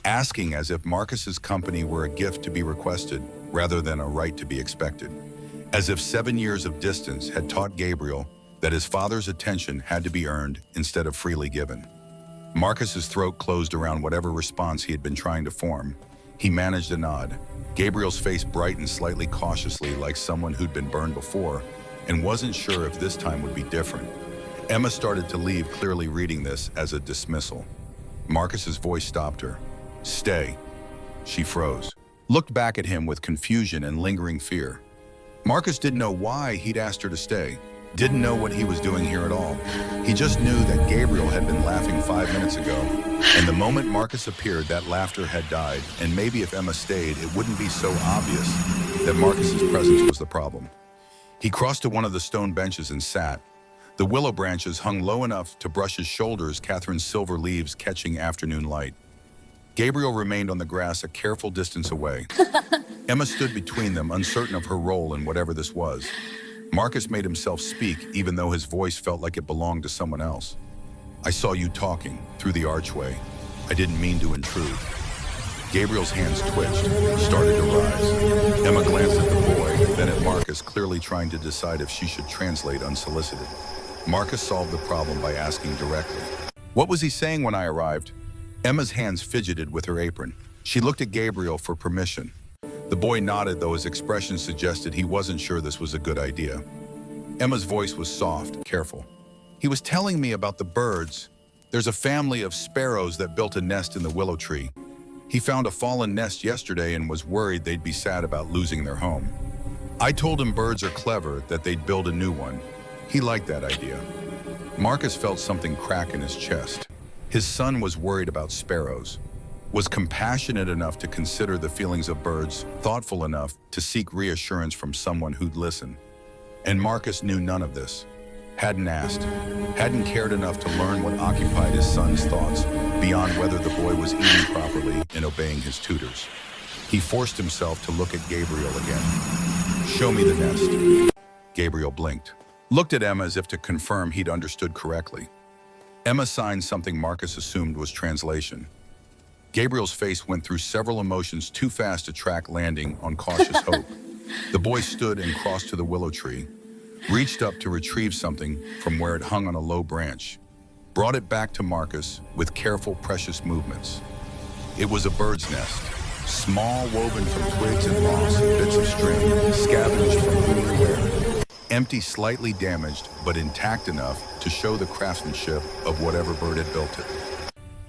asking as if Marcus's company were a gift to be requested rather than a right to be expected. As if 7 years of distance had taught Gabriel that his father's attention had to be earned instead of freely given. Marcus's throat closed around whatever response he had been trying to form. He managed a nod. Gabriel's face brightened slightly cautiously, like someone who'd been burned before and wasn't sure if this time would be different. Emma started to leave, clearly reading this as a dismissal. Marcus's voice stopped her. "Stay." She froze, looked back at him with confusion and lingering fear. Marcus didn't know why he'd asked her to stay, didn't know what he was doing here at all. He just knew that Gabriel had been laughing 5 minutes ago, and the moment Marcus appeared, that laughter had died, and maybe if Emma stayed, it wouldn't be so obvious that Marcus's presence was the problem. He crossed to one of the stone benches and sat. The willow branches hung low enough to brush his shoulders, Catherine's silver leaves catching afternoon light. Gabriel remained on the grass a careful distance away. Emma stood between them, uncertain of her role in whatever this was. Marcus made himself speak, even though his voice felt like it belonged to someone else. "I saw you talking through the archway. I didn't mean to intrude." Gabriel's hands twitched, started to rise. Emma glanced at the boy, then at Marcus, clearly trying to decide if she should translate unsolicited. Marcus solved the problem by asking directly, "What was he saying when I arrived?" Emma's hands fidgeted with her apron. She looked at Gabriel for permission. The boy nodded, though his expression suggested he wasn't sure this was a good idea. Emma's voice was soft, careful. "He was telling me about the birds. There's a family of sparrows that built a nest in the willow tree. He found a fallen nest yesterday and was worried they'd be sad about losing their home. I told him birds are clever, that they'd build a new one. He liked that idea." Marcus felt something crack in his chest. His son was worried about sparrows, was compassionate enough to consider the feelings of birds, thoughtful enough to seek reassurance from someone who'd listen. And Marcus knew none of this. Hadn't asked, hadn't cared enough to learn what occupied his son's thoughts beyond whether the boy was eating properly and obeying his tutors. He forced himself to look at Gabriel again. "Show me the nest." Gabriel blinked, looked at Emma as if to confirm he'd understood correctly. Emma signed something Marcus assumed was translation. Gabriel's face went through several emotions too fast to track, landing on cautious hope. The boy stood and crossed to the willow tree, reached up to retrieve something from where it hung on a low branch, brought it back to Marcus with careful, precious movements. It was a bird's nest, small, woven from twigs and moss and bits of string, scavenged from everywhere. Empty, slightly damaged, but intact enough to show the craftsmanship of whatever bird had built it.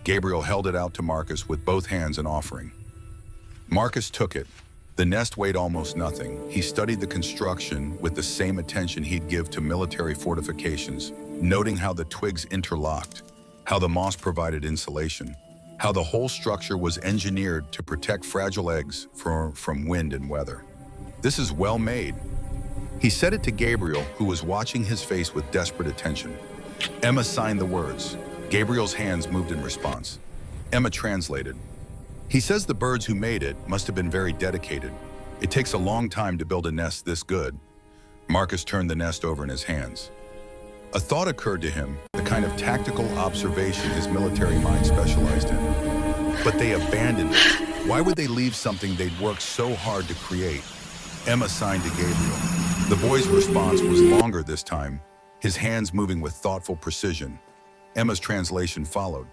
Gabriel held it out to Marcus with both hands, an offering. Marcus took it. The nest weighed almost nothing. He studied the construction with the same attention he'd give to military fortifications, noting how the twigs interlocked, how the moss provided insulation, how the whole structure was engineered to protect fragile eggs from wind and weather. "This is well made." He said it to Gabriel, who was watching his face with desperate attention. Emma signed the words. Gabriel's hands moved in response. Emma translated. "He says the birds who made it must have been very dedicated. It takes a long time to build a nest this good." Marcus turned the nest over in his hands. A thought occurred to him, the kind of tactical observation his military mind specialized in. But they abandoned it. Why would they leave something they'd worked so hard to create? Emma signed to Gabriel. The boy's response was longer this time, his hands moving with thoughtful precision. Emma's translation followed.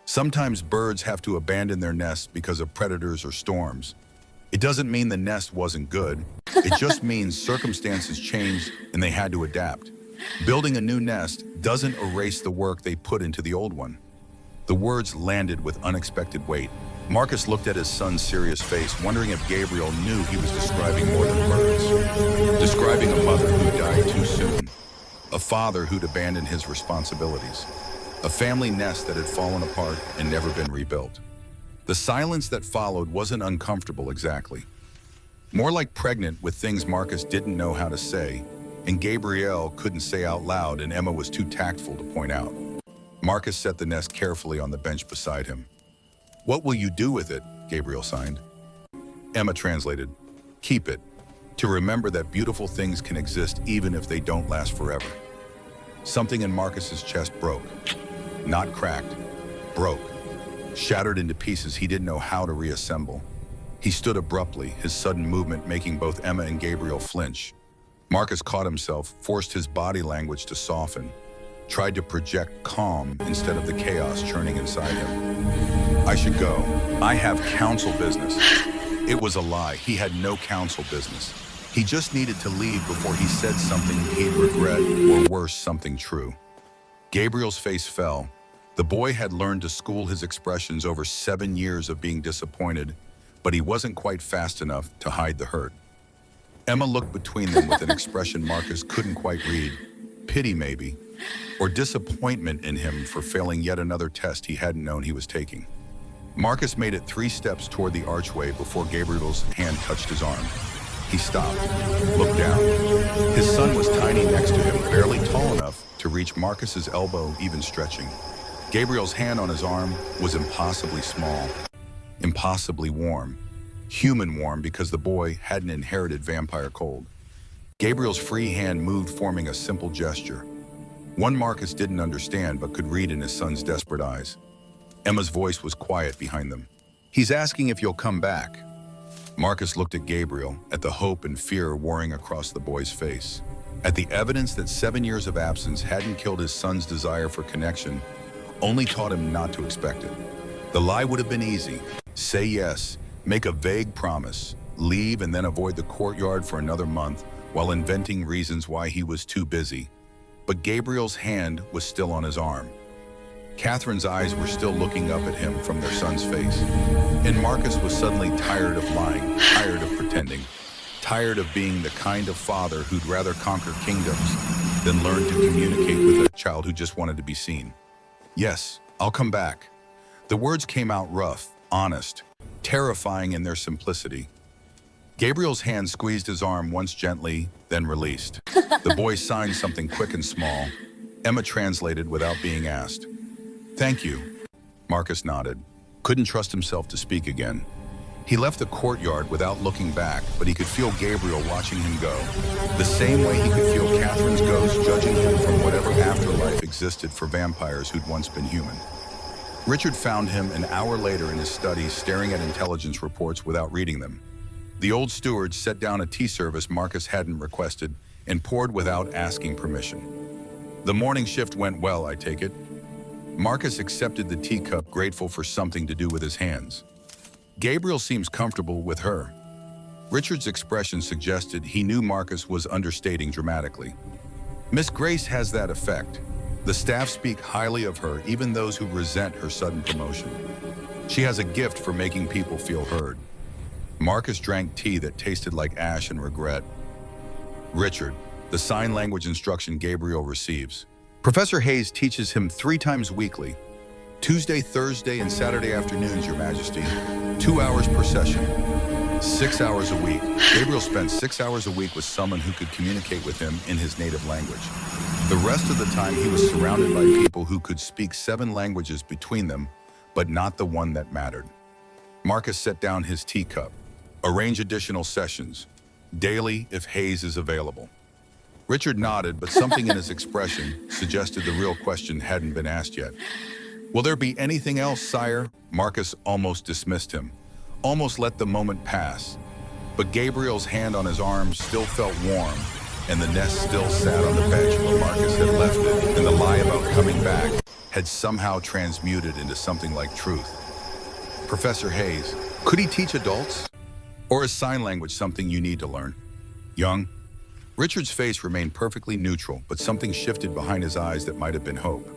"Sometimes birds have to abandon their nests because of predators or storms. It doesn't mean the nest wasn't good. It just means circumstances changed and they had to adapt. Building a new nest doesn't erase the work they put into the old one." The words landed with unexpected weight. Marcus looked at his son's serious face, wondering if Gabriel knew he was describing more than birds. Describing a mother who died too soon. A father who'd abandoned his responsibilities. A family nest that had fallen apart and never been rebuilt. The silence that followed wasn't uncomfortable exactly. More like pregnant with things Marcus didn't know how to say, and Gabriel couldn't say out loud, and Emma was too tactful to point out. Marcus set the nest carefully on the bench beside him. "What will you do with it?" Gabriel signed. Emma translated. "Keep it. To remember that beautiful things can exist even if they don't last forever." Something in Marcus's chest broke. Not cracked, broke. Shattered into pieces he didn't know how to reassemble. He stood abruptly, his sudden movement making both Emma and Gabriel flinch. Marcus caught himself, forced his body language to soften, tried to project calm instead of the chaos churning inside him. "I should go. I have council business." It was a lie. He had no council business. He just needed to leave before he said something he'd regret, or worse, something true. Gabriel's face fell. The boy had learned to school his expressions over 7 years of being disappointed, but he wasn't quite fast enough to hide the hurt. Emma looked between them with an expression Marcus couldn't quite read. Pity, maybe, or disappointment in him for failing yet another test he hadn't known he was taking. Marcus made it 3 steps toward the archway before Gabriel's hand touched his arm. He stopped, looked down. His son was tiny next to him, barely tall enough to reach Marcus's elbow, even stretching. Gabriel's hand on his arm was impossibly small, impossibly warm. Human warm because the boy hadn't inherited vampire cold. Gabriel's free hand moved, forming a simple gesture. One Marcus didn't understand but could read in his son's desperate eyes. Emma's voice was quiet behind them. "He's asking if you'll come back." Marcus looked at Gabriel, at the hope and fear warring across the boy's face, at the evidence that 7 years of absence hadn't killed his son's desire for connection, only taught him not to expect it. The lie would have been easy. Say yes, make a vague promise, leave and then avoid the courtyard for another month while inventing reasons why he was too busy. But Gabriel's hand was still on his arm. Catherine's eyes were still looking up at him from their son's face. And Marcus was suddenly tired of lying, tired of pretending, tired of being the kind of father who'd rather conquer kingdoms than learn to communicate with a child who just wanted to be seen. "Yes, I'll come back." The words came out rough, honest, terrifying in their simplicity. Gabriel's hand squeezed his arm once gently, then released. The boy signed something quick and small. Emma translated without being asked. "Thank you." Marcus nodded. Couldn't trust himself to speak again. He left the courtyard without looking back, but he could feel Gabriel watching him go. The same way he could feel Catherine's ghost judging him from whatever afterlife existed for vampires who'd once been human. Richard found him an hour later in his study staring at intelligence reports without reading them. The old steward set down a tea service Marcus hadn't requested and poured without asking permission. The morning shift went well, I take it. Marcus accepted the teacup, grateful for something to do with his hands. Gabriel seems comfortable with her. Richard's expression suggested he knew Marcus was understating dramatically. Miss Grace has that effect. The staff speak highly of her, even those who resent her sudden promotion. She has a gift for making people feel heard. Marcus drank tea that tasted like ash and regret. Richard, the sign language instruction Gabriel receives. Professor Hayes teaches him 3 times weekly. Tuesday, Thursday, and Saturday afternoons, Your Majesty. 2 hours per session. 6 hours a week. Gabriel spent 6 hours a week with someone who could communicate with him in his native language. The rest of the time he was surrounded by people who could speak 7 languages between them, but not the one that mattered. Marcus set down his teacup. Arrange additional sessions. Daily if Hayes is available. Richard nodded, but something in his expression suggested the real question hadn't been asked yet. Will there be anything else, sire? Marcus almost dismissed him, almost let the moment pass. But Gabriel's hand on his arm still felt warm, and the nest still sat on the bench where Marcus had left it, and the lie about coming back had somehow transmuted into something like truth. Professor Hayes, could he teach adults? Or is sign language something you need to learn? Young? Richard's face remained perfectly neutral, but something shifted behind his eyes that might have been hope.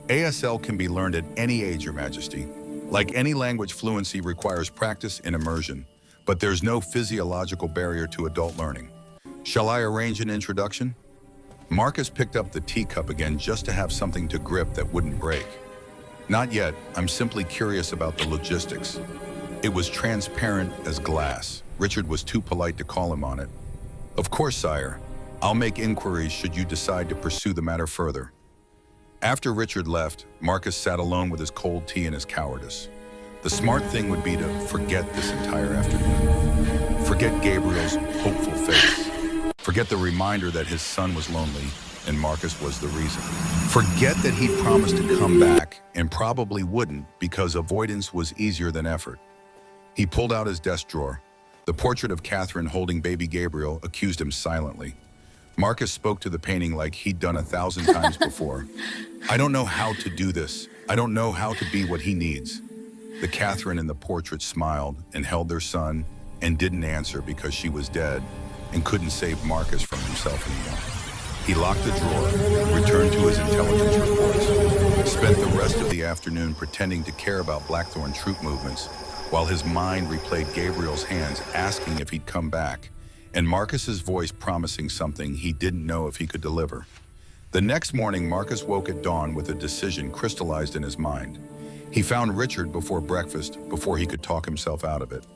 ASL can be learned at any age, Your Majesty. Like any language, fluency requires practice and immersion, but there's no physiological barrier to adult learning. Shall I arrange an introduction? Marcus picked up the teacup again just to have something to grip that wouldn't break. Not yet, I'm simply curious about the logistics. It was transparent as glass. Richard was too polite to call him on it. Of course, sire. I'll make inquiries should you decide to pursue the matter further. After Richard left, Marcus sat alone with his cold tea and his cowardice. The smart thing would be to forget this entire afternoon. Forget Gabriel's hopeful face. Forget the reminder that his son was lonely and Marcus was the reason. Forget that he'd promised to come back and probably wouldn't because avoidance was easier than effort. He pulled out his desk drawer. The portrait of Catherine holding baby Gabriel accused him silently. Marcus spoke to the painting like he'd done 1,000 times before. I don't know how to do this. I don't know how to be what he needs. The Catherine in the portrait smiled and held their son and didn't answer because she was dead and couldn't save Marcus from himself anymore. He locked the drawer, returned to his intelligence reports, spent the rest of the afternoon pretending to care about Blackthorn troop movements while his mind replayed Gabriel's hands asking if he'd come back and Marcus's voice promising something he didn't know if he could deliver. The next morning, Marcus woke at dawn with a decision crystallized in his mind. He found Richard before breakfast, before he could talk himself out of it.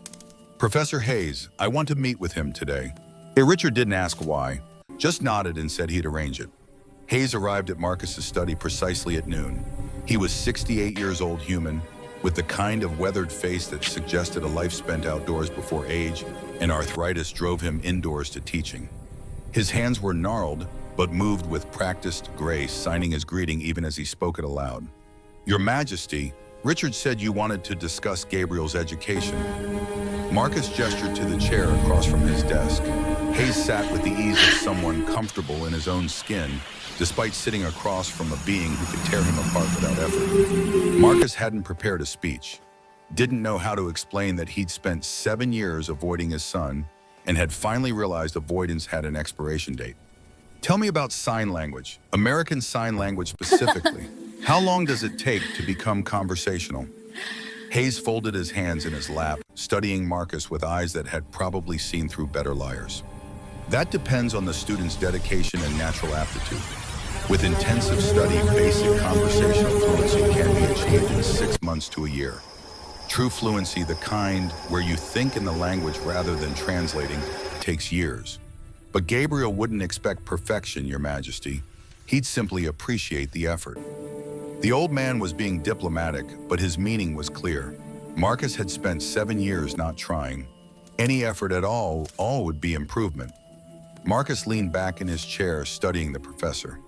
Professor Hayes, I want to meet with him today. Richard didn't ask why, just nodded and said he'd arrange it. Hayes arrived at Marcus's study precisely at noon. He was 68 years old human, with the kind of weathered face that suggested a life spent outdoors before age, and arthritis drove him indoors to teaching. His hands were gnarled, but moved with practiced grace, signing his greeting even as he spoke it aloud. Your Majesty, Richard said you wanted to discuss Gabriel's education. Marcus gestured to the chair across from his desk. Hayes sat with the ease of someone comfortable in his own skin, despite sitting across from a being who could tear him apart without effort. Marcus hadn't prepared a speech, didn't know how to explain that he'd spent 7 years avoiding his son and had finally realized avoidance had an expiration date. Tell me about sign language, American Sign Language specifically. How long does it take to become conversational? Hayes folded his hands in his lap, studying Marcus with eyes that had probably seen through better liars. That depends on the student's dedication and natural aptitude. With intensive study, basic conversational fluency can be achieved in 6 months to a year. True fluency, the kind where you think in the language rather than translating, takes years. But Gabriel wouldn't expect perfection, Your Majesty. He'd simply appreciate the effort. The old man was being diplomatic, but his meaning was clear. Marcus had spent 7 years not trying. Any effort at all would be improvement. Marcus leaned back in his chair, studying the professor.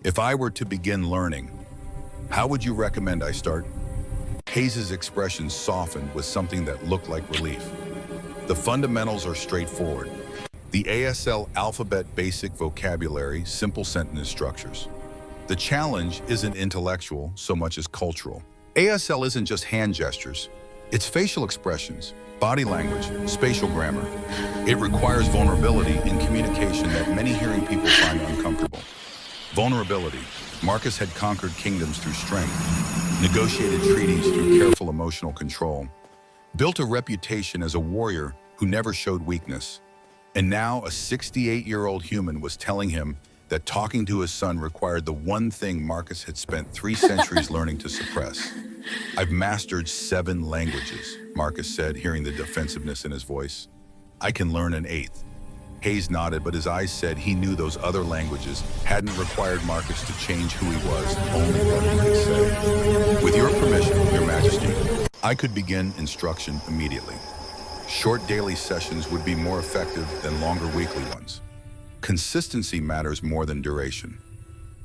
If I were to begin learning, how would you recommend I start? Hayes's expression softened with something that looked like relief. The fundamentals are straightforward. The ASL alphabet, basic vocabulary, simple sentence structures. The challenge isn't intellectual so much as cultural. ASL isn't just hand gestures. It's facial expressions, body language, spatial grammar. It requires vulnerability in communication that many hearing people find uncomfortable. Vulnerability. Marcus had conquered kingdoms through strength, negotiated treaties through careful emotional control, built a reputation as a warrior who never showed weakness. And now a 68-year-old human was telling him that talking to his son required the one thing Marcus had spent 3 centuries learning to suppress. I've mastered 7 languages, Marcus said, hearing the defensiveness in his voice. I can learn an 8th. Hayes nodded, but his eyes said he knew those other languages hadn't required Marcus to change who he was, only what he could say. With your permission, Your Majesty, I could begin instruction immediately. Short daily sessions would be more effective than longer weekly ones. Consistency matters more than duration.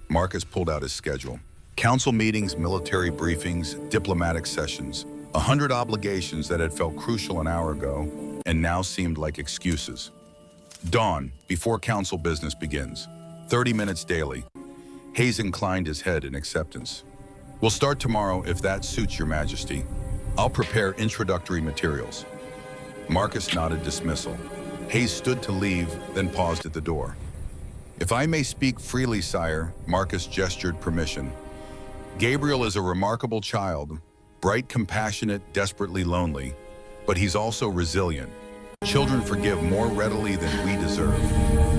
Marcus pulled out his schedule. Council meetings, military briefings, diplomatic sessions, 100 obligations that had felt crucial an hour ago and now seemed like excuses. Dawn, before council business begins. 30 minutes daily. Hayes inclined his head in acceptance. We'll start tomorrow if that suits Your Majesty. I'll prepare introductory materials. Marcus nodded dismissal. Hayes stood to leave, then paused at the door. If I may speak freely, sire, Marcus gestured permission. Gabriel is a remarkable child, bright, compassionate, desperately lonely, but he's also resilient. Children forgive more readily than we deserve.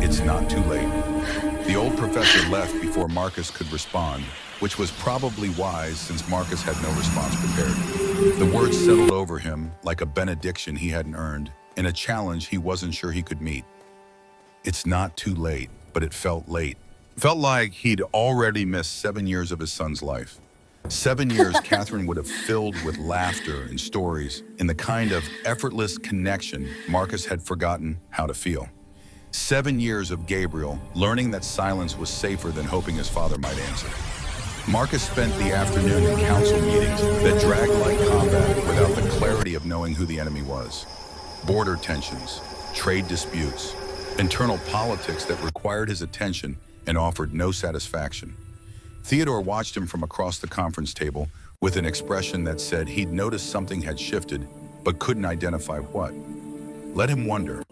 It's not too late. The old professor left before Marcus could respond, which was probably wise since Marcus had no response prepared. The words settled over him like a benediction he hadn't earned and a challenge he wasn't sure he could meet. It's not too late, but it felt late. It felt like he'd already missed 7 years of his son's life. 7 years Catherine would have filled with laughter and stories and the kind of effortless connection Marcus had forgotten how to feel. 7 years of Gabriel learning that silence was safer than hoping his father might answer. Marcus spent the afternoon in council meetings that dragged like combat without the clarity of knowing who the enemy was. Border tensions, trade disputes, internal politics that required his attention and offered no satisfaction. Theodore watched him from across the conference table with an expression that said he'd noticed something had shifted, but couldn't identify what. Let him wonder.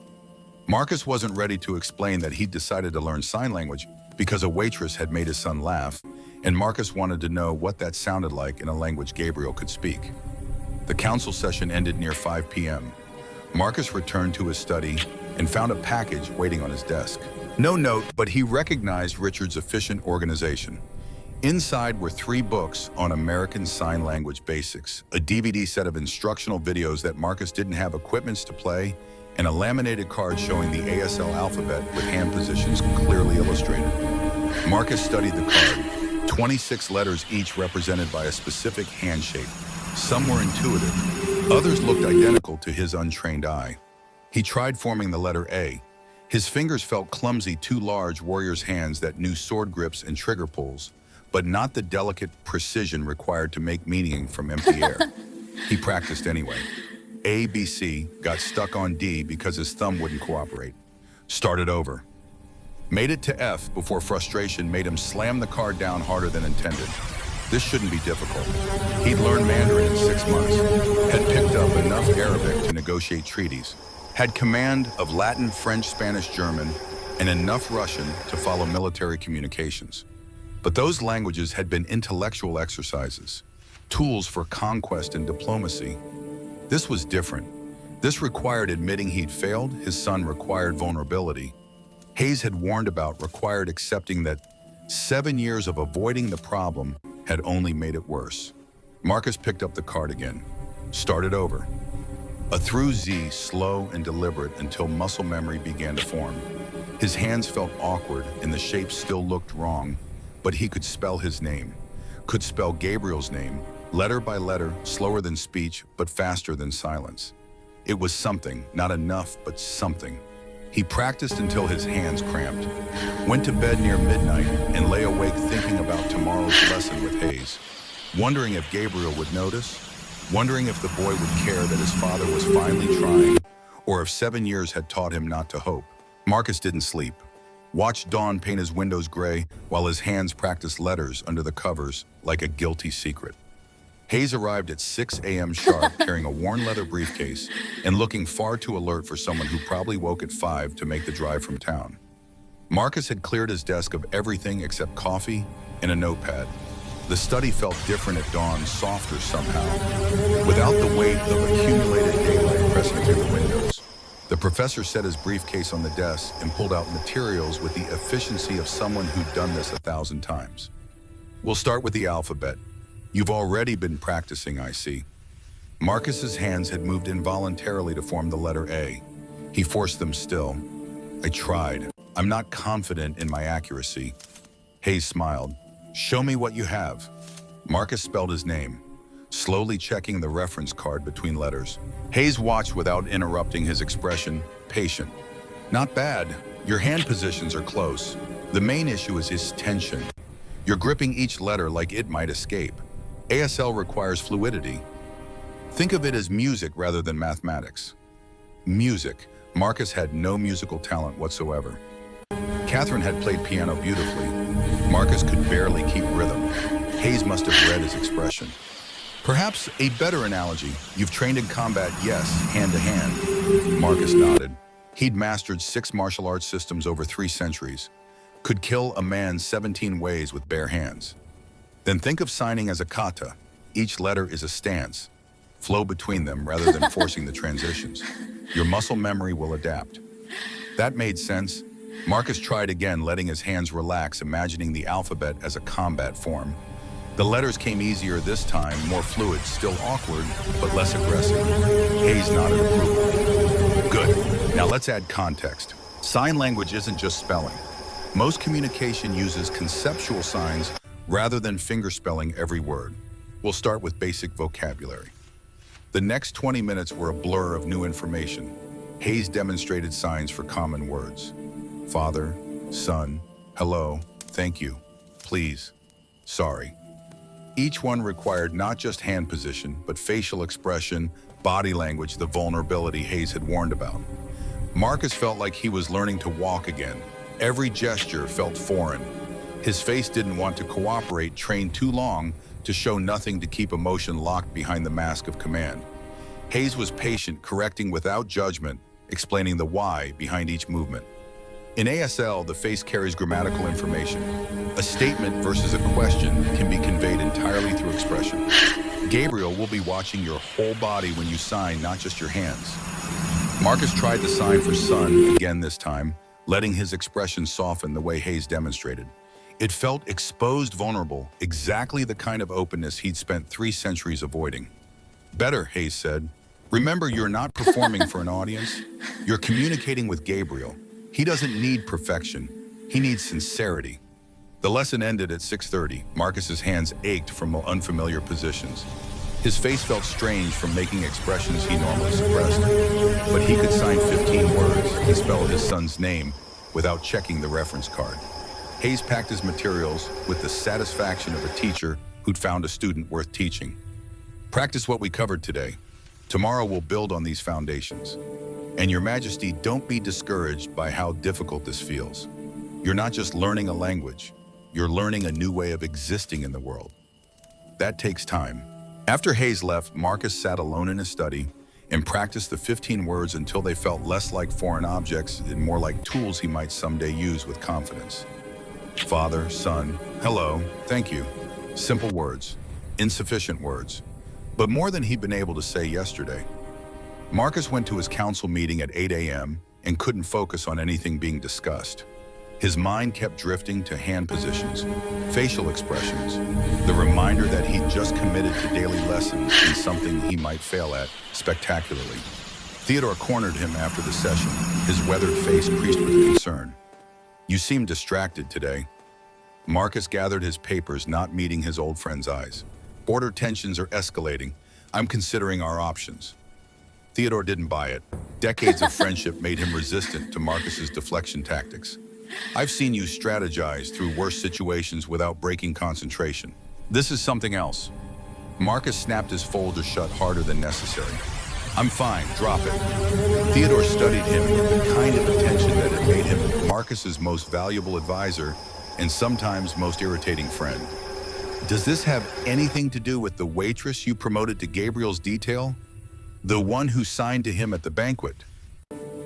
Marcus wasn't ready to explain that he'd decided to learn sign language because a waitress had made his son laugh, and Marcus wanted to know what that sounded like in a language Gabriel could speak. The council session ended near 5 p.m. Marcus returned to his study and found a package waiting on his desk. No note, but he recognized Richard's efficient organization. Inside were 3 books on American Sign Language basics, a DVD set of instructional videos that Marcus didn't have equipments to play, and a laminated card showing the ASL alphabet with hand positions clearly illustrated. Marcus studied the card, 26 letters each represented by a specific hand shape. Some were intuitive, others looked identical to his untrained eye. He tried forming the letter A. His fingers felt clumsy, too large warrior's hands that knew sword grips and trigger pulls, but not the delicate precision required to make meaning from empty air. He practiced anyway. A, B, C, got stuck on D because his thumb wouldn't cooperate. Started over. Made it to F before frustration made him slam the card down harder than intended. This shouldn't be difficult. He'd learned Mandarin in 6 months, had picked up enough Arabic to negotiate treaties, had command of Latin, French, Spanish, German, and enough Russian to follow military communications. But those languages had been intellectual exercises, tools for conquest and diplomacy. This was different. This required admitting he'd failed, his son required vulnerability. Hayes had warned about required accepting that 7 years of avoiding the problem had only made it worse. Marcus picked up the card again. Started over. A through Z, slow and deliberate until muscle memory began to form. His hands felt awkward and the shape still looked wrong, but he could spell his name. Could spell Gabriel's name, letter by letter, slower than speech, but faster than silence. It was something, not enough, but something. He practiced until his hands cramped, went to bed near midnight, and lay awake thinking about tomorrow's lesson with Hayes, wondering if Gabriel would notice, wondering if the boy would care that his father was finally trying, or if 7 years had taught him not to hope. Marcus didn't sleep. Watched dawn paint his windows gray while his hands practiced letters under the covers like a guilty secret. Hayes arrived at 6 a.m. sharp carrying a worn leather briefcase and looking far too alert for someone who probably woke at 5 to make the drive from town. Marcus had cleared his desk of everything except coffee and a notepad. The study felt different at dawn, softer somehow, without the weight of accumulated daylight pressing through the windows. The professor set his briefcase on the desk and pulled out materials with the efficiency of someone who'd done this 1,000 times. We'll start with the alphabet. You've already been practicing, I see. Marcus's hands had moved involuntarily to form the letter A. He forced them still. I tried. I'm not confident in my accuracy. Hayes smiled. Show me what you have. Marcus spelled his name, slowly checking the reference card between letters. Hayes watched without interrupting his expression, patient. Not bad. Your hand positions are close. The main issue is his tension. You're gripping each letter like it might escape. ASL requires fluidity. Think of it as music rather than mathematics. Music. Marcus had no musical talent whatsoever. Catherine had played piano beautifully. Marcus could barely keep rhythm. Hayes must have read his expression. Perhaps a better analogy. You've trained in combat, yes, hand to hand. Marcus nodded. He'd mastered 6 martial arts systems over 3 centuries. Could kill a man 17 ways with bare hands. Then think of signing as a kata. Each letter is a stance. Flow between them rather than forcing the transitions. Your muscle memory will adapt. That made sense. Marcus tried again, letting his hands relax, imagining the alphabet as a combat form. The letters came easier this time, more fluid, still awkward, but less aggressive. Hayes nodded approval. Good. Now let's add context. Sign language isn't just spelling. Most communication uses conceptual signs rather than fingerspelling every word. We'll start with basic vocabulary. The next 20 minutes were a blur of new information. Hayes demonstrated signs for common words. Father, son, hello, thank you, please, sorry. Each one required not just hand position, but facial expression, body language, the vulnerability Hayes had warned about. Marcus felt like he was learning to walk again. Every gesture felt foreign. His face didn't want to cooperate, trained too long to show nothing to keep emotion locked behind the mask of command. Hayes was patient, correcting without judgment, explaining the why behind each movement. In ASL, the face carries grammatical information. A statement versus a question can be conveyed entirely through expression. Gabriel will be watching your whole body when you sign, not just your hands. Marcus tried the sign for son again this time, letting his expression soften the way Hayes demonstrated. It felt exposed, vulnerable, exactly the kind of openness he'd spent 3 centuries avoiding. Better, Hayes said. Remember, you're not performing for an audience. You're communicating with Gabriel. He doesn't need perfection. He needs sincerity. The lesson ended at 6:30. Marcus's hands ached from unfamiliar positions. His face felt strange from making expressions he normally suppressed. But he could sign 15 words and spell his son's name without checking the reference card. Hayes packed his materials with the satisfaction of a teacher who'd found a student worth teaching. Practice what we covered today. Tomorrow we'll build on these foundations. And Your Majesty, don't be discouraged by how difficult this feels. You're not just learning a language, you're learning a new way of existing in the world. That takes time. After Hayes left, Marcus sat alone in his study and practiced the 15 words until they felt less like foreign objects and more like tools he might someday use with confidence. Father, son, hello, thank you. Simple words, insufficient words, but more than he'd been able to say yesterday. Marcus went to his council meeting at 8 a.m. and couldn't focus on anything being discussed. His mind kept drifting to hand positions, facial expressions, the reminder that he'd just committed to daily lessons in something he might fail at spectacularly. Theodore cornered him after the session, his weathered face creased with concern. "You seem distracted today." Marcus gathered his papers, not meeting his old friend's eyes. "Border tensions are escalating. I'm considering our options." Theodore didn't buy it. Decades of friendship made him resistant to Marcus's deflection tactics. "I've seen you strategize through worse situations without breaking concentration. This is something else." Marcus snapped his folder shut harder than necessary. "I'm fine, drop it." Theodore studied him with the kind of attention that had made him Marcus's most valuable advisor and sometimes most irritating friend. "Does this have anything to do with the waitress you promoted to Gabriel's detail? The one who signed to him at the banquet?"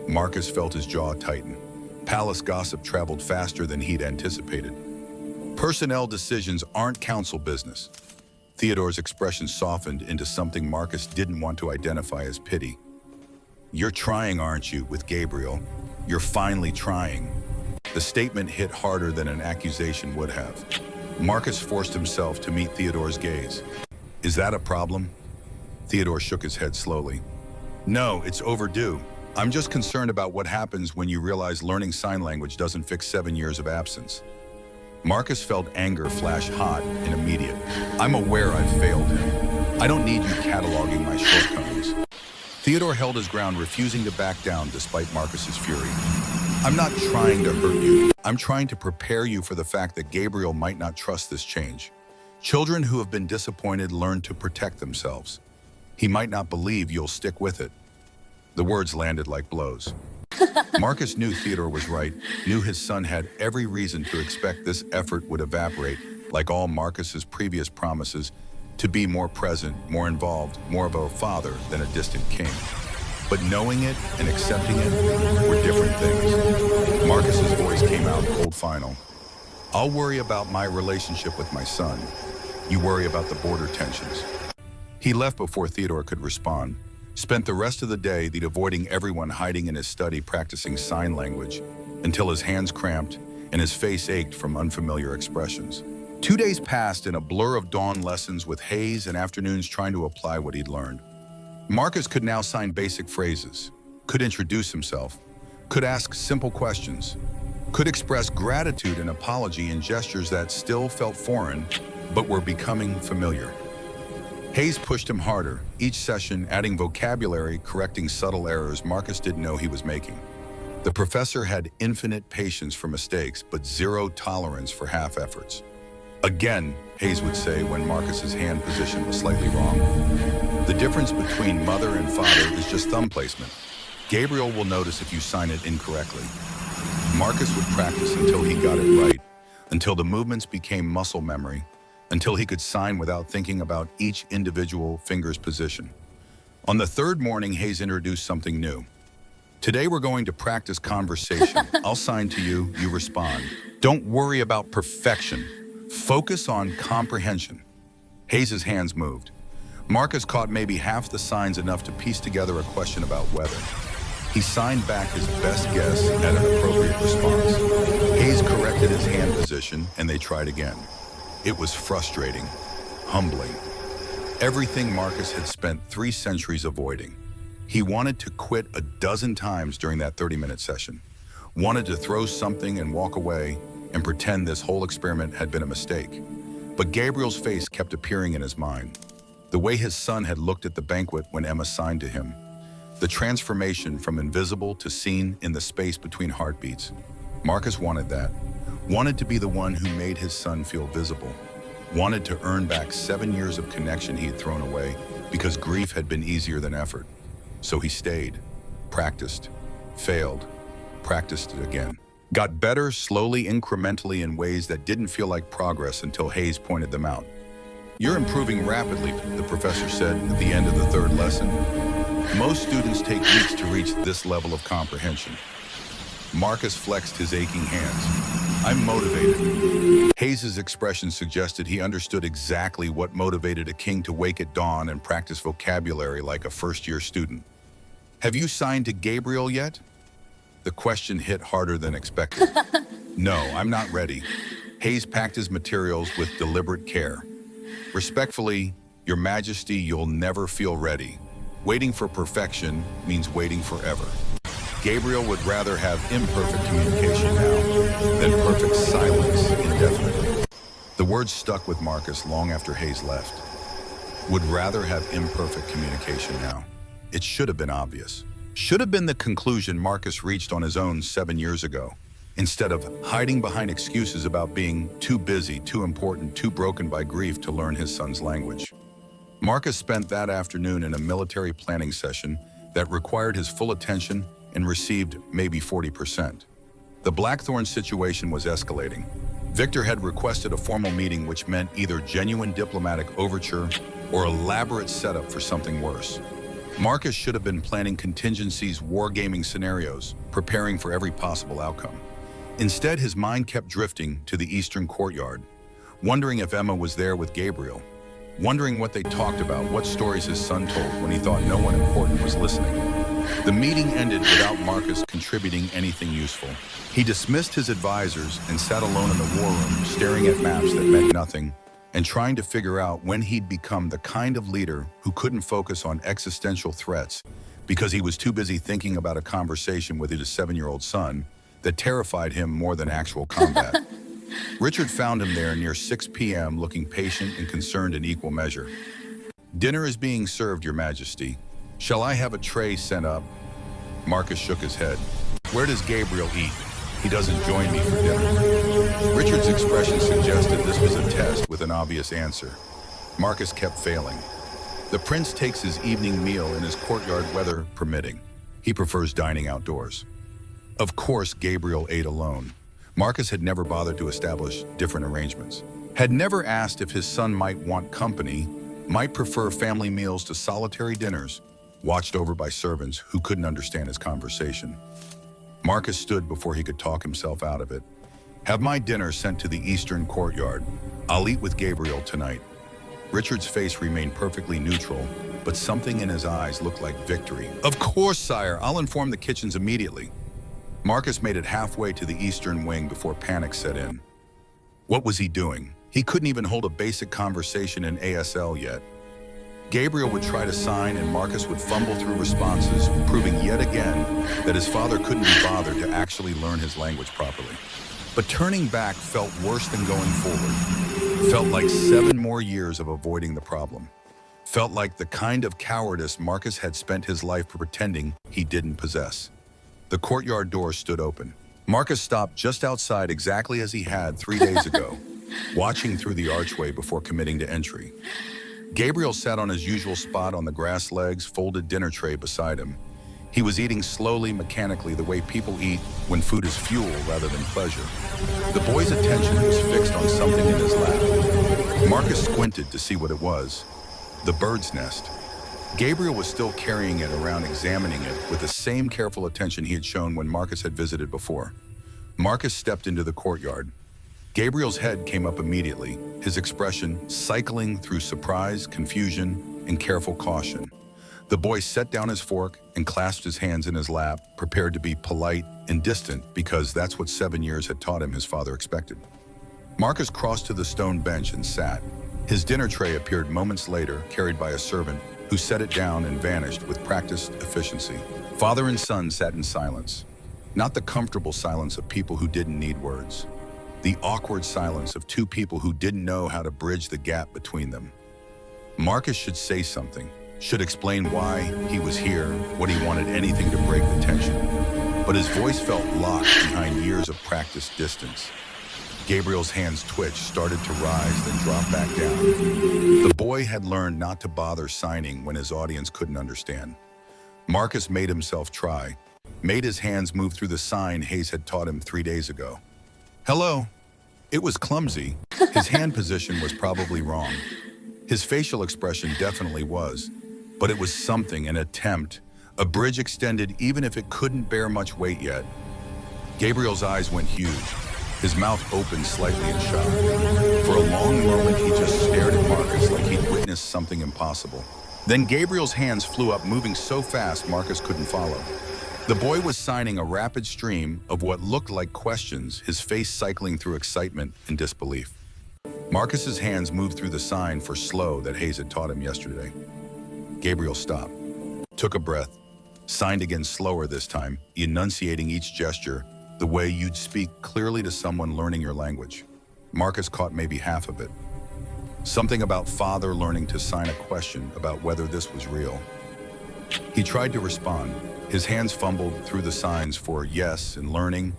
Marcus felt his jaw tighten. Palace gossip traveled faster than he'd anticipated. Personnel decisions aren't council business. Theodore's expression softened into something Marcus didn't want to identify as pity. "You're trying, aren't you, with Gabriel? You're finally trying." The statement hit harder than an accusation would have. Marcus forced himself to meet Theodore's gaze. "Is that a problem?" Theodore shook his head slowly. "No, it's overdue. I'm just concerned about what happens when you realize learning sign language doesn't fix 7 years of absence." Marcus felt anger flash hot and immediate. "I'm aware I've failed him. I don't need you cataloging my shortcomings." Theodore held his ground, refusing to back down despite Marcus's fury. "I'm not trying to hurt you. I'm trying to prepare you for the fact that Gabriel might not trust this change. Children who have been disappointed learn to protect themselves. He might not believe you'll stick with it." The words landed like blows. Marcus knew Theodore was right, knew his son had every reason to expect this effort would evaporate, like all Marcus's previous promises, to be more present, more involved, more of a father than a distant king. But knowing it and accepting it were different things. Marcus's voice came out cold final. "I'll worry about my relationship with my son. You worry about the border tensions." He left before Theodore could respond. Spent the rest of the day avoiding everyone, hiding in his study practicing sign language until his hands cramped and his face ached from unfamiliar expressions. 2 days passed in a blur of dawn lessons with Hayes and afternoons trying to apply what he'd learned. Marcus could now sign basic phrases, could introduce himself, could ask simple questions, could express gratitude and apology in gestures that still felt foreign but were becoming familiar. Hayes pushed him harder, each session adding vocabulary, correcting subtle errors Marcus didn't know he was making. The professor had infinite patience for mistakes, but zero tolerance for half efforts. "Again," Hayes would say when Marcus's hand position was slightly wrong. "The difference between mother and father is just thumb placement. Gabriel will notice if you sign it incorrectly." Marcus would practice until he got it right, until the movements became muscle memory, until he could sign without thinking about each individual finger's position. On the third morning, Hayes introduced something new. "Today we're going to practice conversation. I'll sign to you, you respond. Don't worry about perfection. Focus on comprehension." Hayes's hands moved. Marcus caught maybe half the signs, enough to piece together a question about weather. He signed back his best guess at an appropriate response. Hayes corrected his hand position, and they tried again. It was frustrating, humbling. Everything Marcus had spent 3 centuries avoiding. He wanted to quit a dozen times during that 30-minute session. Wanted to throw something and walk away and pretend this whole experiment had been a mistake. But Gabriel's face kept appearing in his mind. The way his son had looked at the banquet when Emma signed to him. The transformation from invisible to seen in the space between heartbeats. Marcus wanted that. Wanted to be the one who made his son feel visible. Wanted to earn back 7 years of connection he had thrown away because grief had been easier than effort. So he stayed, practiced, failed, practiced it again. Got better slowly, incrementally, in ways that didn't feel like progress until Hayes pointed them out. "You're improving rapidly," the professor said at the end of the 3rd lesson. "Most students take weeks to reach this level of comprehension." Marcus flexed his aching hands. "I'm motivated." Hayes's expression suggested he understood exactly what motivated a king to wake at dawn and practice vocabulary like a first-year student. "Have you signed to Gabriel yet?" The question hit harder than expected. No, I'm not ready. Hayes packed his materials with deliberate care. Respectfully, Your Majesty, you'll never feel ready. Waiting for perfection means waiting forever. Gabriel would rather have imperfect communication now than perfect silence indefinitely. The words stuck with Marcus long after Hayes left. Would rather have imperfect communication now. It should have been obvious. Should have been the conclusion Marcus reached on his own 7 years ago, instead of hiding behind excuses about being too busy, too important, too broken by grief to learn his son's language. Marcus spent that afternoon in a military planning session that required his full attention and received maybe 40%. The Blackthorn situation was escalating. Victor had requested a formal meeting, which meant either genuine diplomatic overture or elaborate setup for something worse. Marcus should have been planning contingencies, wargaming scenarios, preparing for every possible outcome. Instead, his mind kept drifting to the eastern courtyard, wondering if Emma was there with Gabriel, wondering what they talked about, what stories his son told when he thought no one important was listening. The meeting ended without Marcus contributing anything useful. He dismissed his advisors and sat alone in the war room, staring at maps that meant nothing and trying to figure out when he'd become the kind of leader who couldn't focus on existential threats because he was too busy thinking about a conversation with his 7-year-old son that terrified him more than actual combat. Richard found him there near 6 p.m. looking patient and concerned in equal measure. "Dinner is being served, Your Majesty. Shall I have a tray sent up?" Marcus shook his head. "Where does Gabriel eat? He doesn't join me for dinner." Richard's expression suggested this was a test with an obvious answer. Marcus kept failing. "The prince takes his evening meal in his courtyard, weather permitting. He prefers dining outdoors." Of course, Gabriel ate alone. Marcus had never bothered to establish different arrangements, had never asked if his son might want company, might prefer family meals to solitary dinners, watched over by servants who couldn't understand his conversation. Marcus stood before he could talk himself out of it. "Have my dinner sent to the eastern courtyard. I'll eat with Gabriel tonight." Richard's face remained perfectly neutral, but something in his eyes looked like victory. "Of course, sire. I'll inform the kitchens immediately." Marcus made it halfway to the eastern wing before panic set in. What was he doing? He couldn't even hold a basic conversation in ASL yet. Gabriel would try to sign and Marcus would fumble through responses, proving yet again that his father couldn't be bothered to actually learn his language properly. But turning back felt worse than going forward. Felt like 7 more years of avoiding the problem. Felt like the kind of cowardice Marcus had spent his life pretending he didn't possess. The courtyard door stood open. Marcus stopped just outside exactly as he had 3 days ago, watching through the archway before committing to entry. Gabriel sat on his usual spot on the grass legs, folded dinner tray beside him. He was eating slowly, mechanically, the way people eat when food is fuel rather than pleasure. The boy's attention was fixed on something in his lap. Marcus squinted to see what it was. The bird's nest. Gabriel was still carrying it around, examining it with the same careful attention he had shown when Marcus had visited before. Marcus stepped into the courtyard. Gabriel's head came up immediately, his expression cycling through surprise, confusion, and careful caution. The boy set down his fork and clasped his hands in his lap, prepared to be polite and distant because that's what 7 years had taught him his father expected. Marcus crossed to the stone bench and sat. His dinner tray appeared moments later, carried by a servant, who set it down and vanished with practiced efficiency. Father and son sat in silence. Not the comfortable silence of people who didn't need words. The awkward silence of 2 people who didn't know how to bridge the gap between them. Marcus should say something, should explain why he was here, what he wanted, anything to break the tension. But his voice felt locked behind years of practiced distance. Gabriel's hands twitched, started to rise, then drop back down. The boy had learned not to bother signing when his audience couldn't understand. Marcus made himself try, made his hands move through the sign Hayes had taught him 3 days ago. "Hello." It was clumsy. His hand position was probably wrong. His facial expression definitely was. But it was something, an attempt, a bridge extended even if it couldn't bear much weight yet. Gabriel's eyes went huge. His mouth opened slightly in shock. For a long moment, he just stared at Marcus like he'd witnessed something impossible. Then Gabriel's hands flew up, moving so fast Marcus couldn't follow. The boy was signing a rapid stream of what looked like questions, his face cycling through excitement and disbelief. Marcus's hands moved through the sign for slow that Hayes had taught him yesterday. Gabriel stopped, took a breath, signed again slower this time, enunciating each gesture the way you'd speak clearly to someone learning your language. Marcus caught maybe half of it. Something about father learning to sign a question about whether this was real. He tried to respond. His hands fumbled through the signs for yes and learning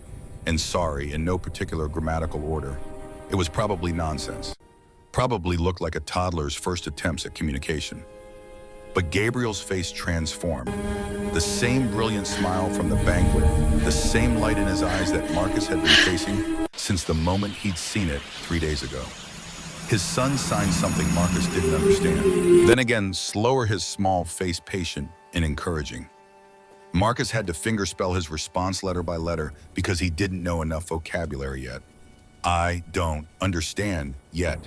and sorry in no particular grammatical order. It was probably nonsense. Probably looked like a toddler's first attempts at communication. But Gabriel's face transformed. The same brilliant smile from the banquet, the same light in his eyes that Marcus had been facing since the moment he'd seen it 3 days ago. His son signed something Marcus didn't understand. Then again, slower, his small face patient and encouraging. Marcus had to fingerspell his response letter by letter because he didn't know enough vocabulary yet. I don't understand yet.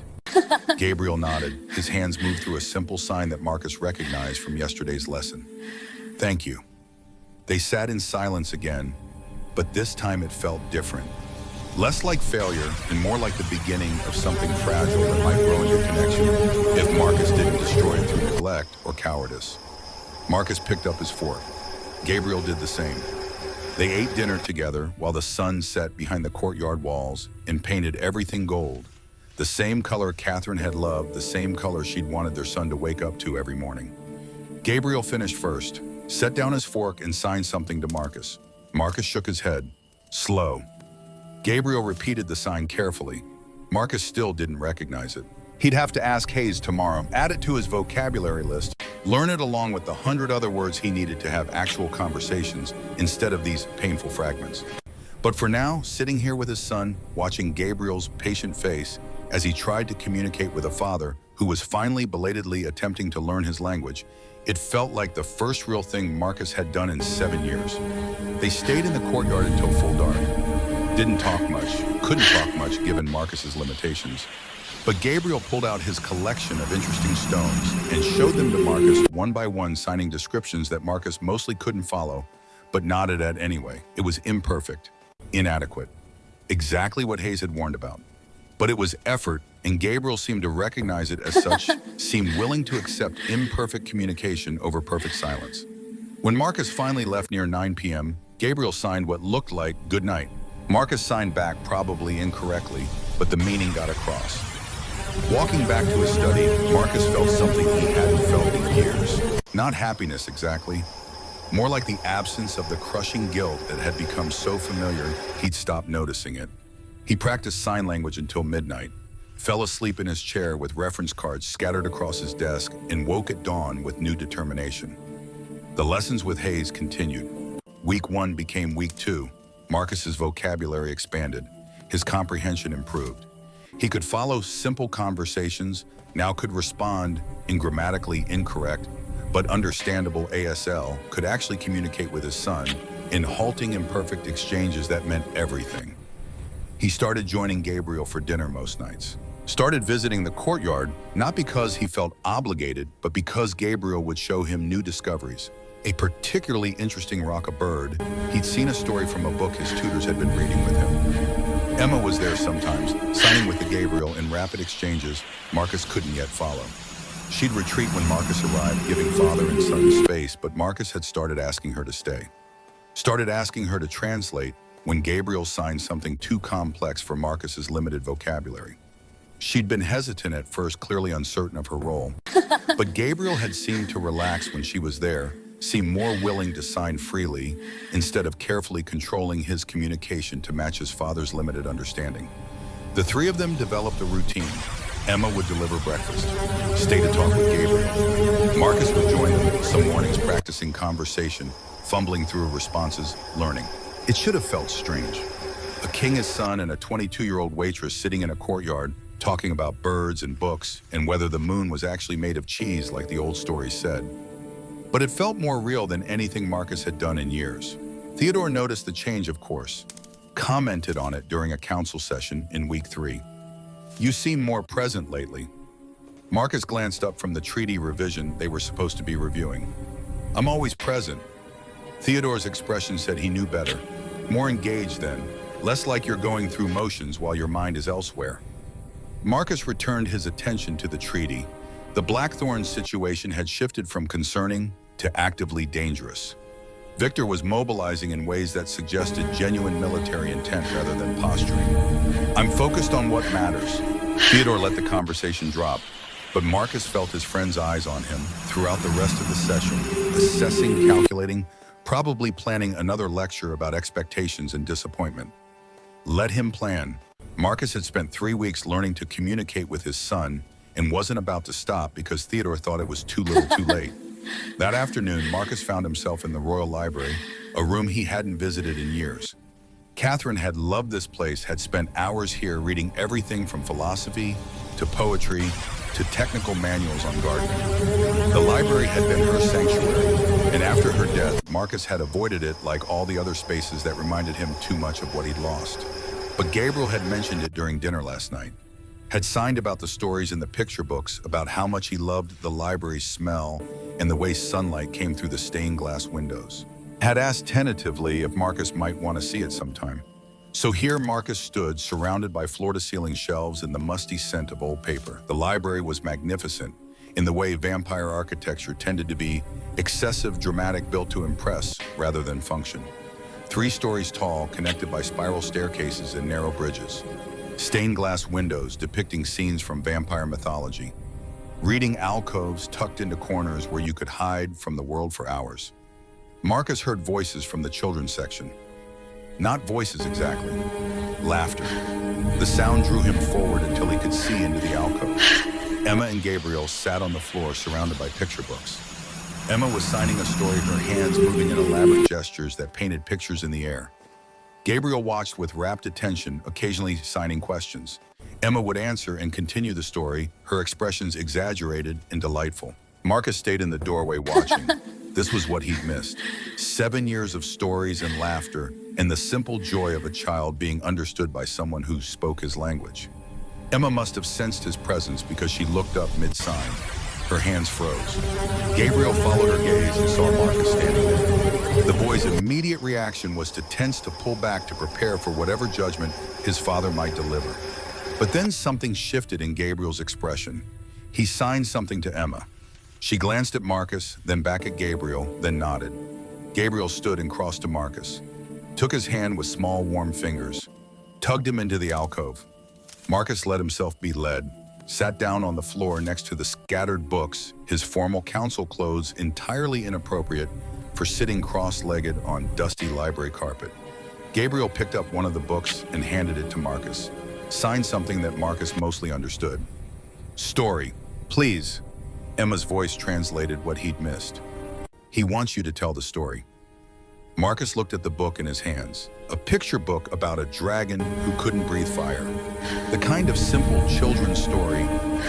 Gabriel nodded. His hands moved through a simple sign that Marcus recognized from yesterday's lesson. Thank you. They sat in silence again, but this time it felt different. Less like failure and more like the beginning of something fragile that might grow into connection if Marcus didn't destroy it through neglect or cowardice. Marcus picked up his fork. Gabriel did the same. They ate dinner together while the sun set behind the courtyard walls and painted everything gold. The same color Catherine had loved, the same color she'd wanted their son to wake up to every morning. Gabriel finished first, set down his fork and signed something to Marcus. Marcus shook his head. Slow. Gabriel repeated the sign carefully. Marcus still didn't recognize it. He'd have to ask Hayes tomorrow, add it to his vocabulary list, learn it along with the 100 other words he needed to have actual conversations instead of these painful fragments. But for now, sitting here with his son, watching Gabriel's patient face as he tried to communicate with a father who was finally belatedly attempting to learn his language, it felt like the first real thing Marcus had done in 7 years. They stayed in the courtyard until full dark. Didn't talk much, couldn't talk much given Marcus's limitations. But Gabriel pulled out his collection of interesting stones and showed them to Marcus one by one, signing descriptions that Marcus mostly couldn't follow, but nodded at anyway. It was imperfect, inadequate, exactly what Hayes had warned about. But it was effort, and Gabriel seemed to recognize it as such, seemed willing to accept imperfect communication over perfect silence. When Marcus finally left near 9 p.m., Gabriel signed what looked like good night. Marcus signed back probably incorrectly, but the meaning got across. Walking back to his study, Marcus felt something he hadn't felt in years. Not happiness exactly, more like the absence of the crushing guilt that had become so familiar he'd stopped noticing it. He practiced sign language until midnight, fell asleep in his chair with reference cards scattered across his desk, and woke at dawn with new determination. The lessons with Hayes continued. Week 1 became week 2. Marcus's vocabulary expanded. His comprehension improved. He could follow simple conversations, now could respond in grammatically incorrect but understandable ASL, could actually communicate with his son in halting imperfect exchanges that meant everything. He started joining Gabriel for dinner most nights. Started visiting the courtyard, not because he felt obligated, but because Gabriel would show him new discoveries. A particularly interesting rock, a bird. He'd seen a story from a book his tutors had been reading with him. Emma was there sometimes, signing with the Gabriel in rapid exchanges Marcus couldn't yet follow. She'd retreat when Marcus arrived, giving father and son space, but Marcus had started asking her to stay. Started asking her to translate when Gabriel signed something too complex for Marcus's limited vocabulary. She'd been hesitant at first, clearly uncertain of her role. But Gabriel had seemed to relax when she was there, seemed more willing to sign freely instead of carefully controlling his communication to match his father's limited understanding. The three of them developed a routine. Emma would deliver breakfast, stay to talk with Gabriel. Marcus would join them some mornings practicing conversation, fumbling through responses, learning. It should have felt strange. A king's son and a 22-year-old waitress sitting in a courtyard talking about birds and books and whether the moon was actually made of cheese like the old stories said. But it felt more real than anything Marcus had done in years. Theodore noticed the change, of course, commented on it during a council session in week 3. You seem more present lately. Marcus glanced up from the treaty revision they were supposed to be reviewing. I'm always present. Theodore's expression said he knew better. More engaged then, less like you're going through motions while your mind is elsewhere. Marcus returned his attention to the treaty. The Blackthorn situation had shifted from concerning to actively dangerous. Victor was mobilizing in ways that suggested genuine military intent rather than posturing. I'm focused on what matters. Theodore let the conversation drop, but Marcus felt his friend's eyes on him throughout the rest of the session, assessing, calculating, probably planning another lecture about expectations and disappointment. Let him plan. Marcus had spent 3 weeks learning to communicate with his son and wasn't about to stop because Theodore thought it was too little too late. That afternoon, Marcus found himself in the Royal Library, a room he hadn't visited in years. Catherine had loved this place, had spent hours here reading everything from philosophy to poetry to technical manuals on gardening. The library had been her sanctuary, and after her death, Marcus had avoided it like all the other spaces that reminded him too much of what he'd lost. But Gabriel had mentioned it during dinner last night, had signed about the stories in the picture books about how much he loved the library's smell and the way sunlight came through the stained glass windows. Had asked tentatively if Marcus might want to see it sometime. So here Marcus stood, surrounded by floor-to-ceiling shelves and the musty scent of old paper. The library was magnificent in the way vampire architecture tended to be excessive, dramatic, built to impress rather than function. 3 stories tall, connected by spiral staircases and narrow bridges. Stained glass windows depicting scenes from vampire mythology. Reading alcoves tucked into corners where you could hide from the world for hours. Marcus heard voices from the children's section. Not voices exactly. Laughter. The sound drew him forward until he could see into the alcove. Emma and Gabriel sat on the floor surrounded by picture books. Emma was signing a story, her hands moving in elaborate gestures that painted pictures in the air. Gabriel watched with rapt attention, occasionally signing questions. Emma would answer and continue the story, her expressions exaggerated and delightful. Marcus stayed in the doorway watching. This was what he'd missed. 7 years of stories and laughter, and the simple joy of a child being understood by someone who spoke his language. Emma must have sensed his presence because she looked up mid-sign. Her hands froze. Gabriel followed her gaze and saw Marcus standing there. The boy's immediate reaction was to tense, to pull back, to prepare for whatever judgment his father might deliver. But then something shifted in Gabriel's expression. He signed something to Emma. She glanced at Marcus, then back at Gabriel, then nodded. Gabriel stood and crossed to Marcus, took his hand with small, warm fingers, tugged him into the alcove. Marcus let himself be led, sat down on the floor next to the scattered books, his formal council clothes entirely inappropriate for sitting cross-legged on dusty library carpet. Gabriel picked up one of the books and handed it to Marcus, signed something that Marcus mostly understood. Story, please. Emma's voice translated what he'd missed. He wants you to tell the story. Marcus looked at the book in his hands, a picture book about a dragon who couldn't breathe fire. The kind of simple children's story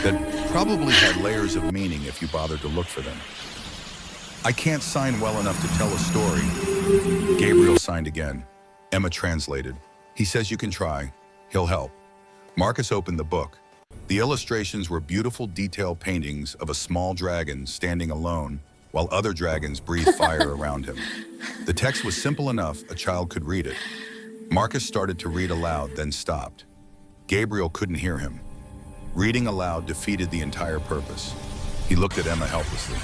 that probably had layers of meaning if you bothered to look for them. I can't sign well enough to tell a story. Gabriel signed again. Emma translated. He says you can try. He'll help. Marcus opened the book. The illustrations were beautiful, detailed paintings of a small dragon standing alone while other dragons breathed fire around him. The text was simple enough a child could read it. Marcus started to read aloud, then stopped. Gabriel couldn't hear him. Reading aloud defeated the entire purpose. He looked at Emma helplessly.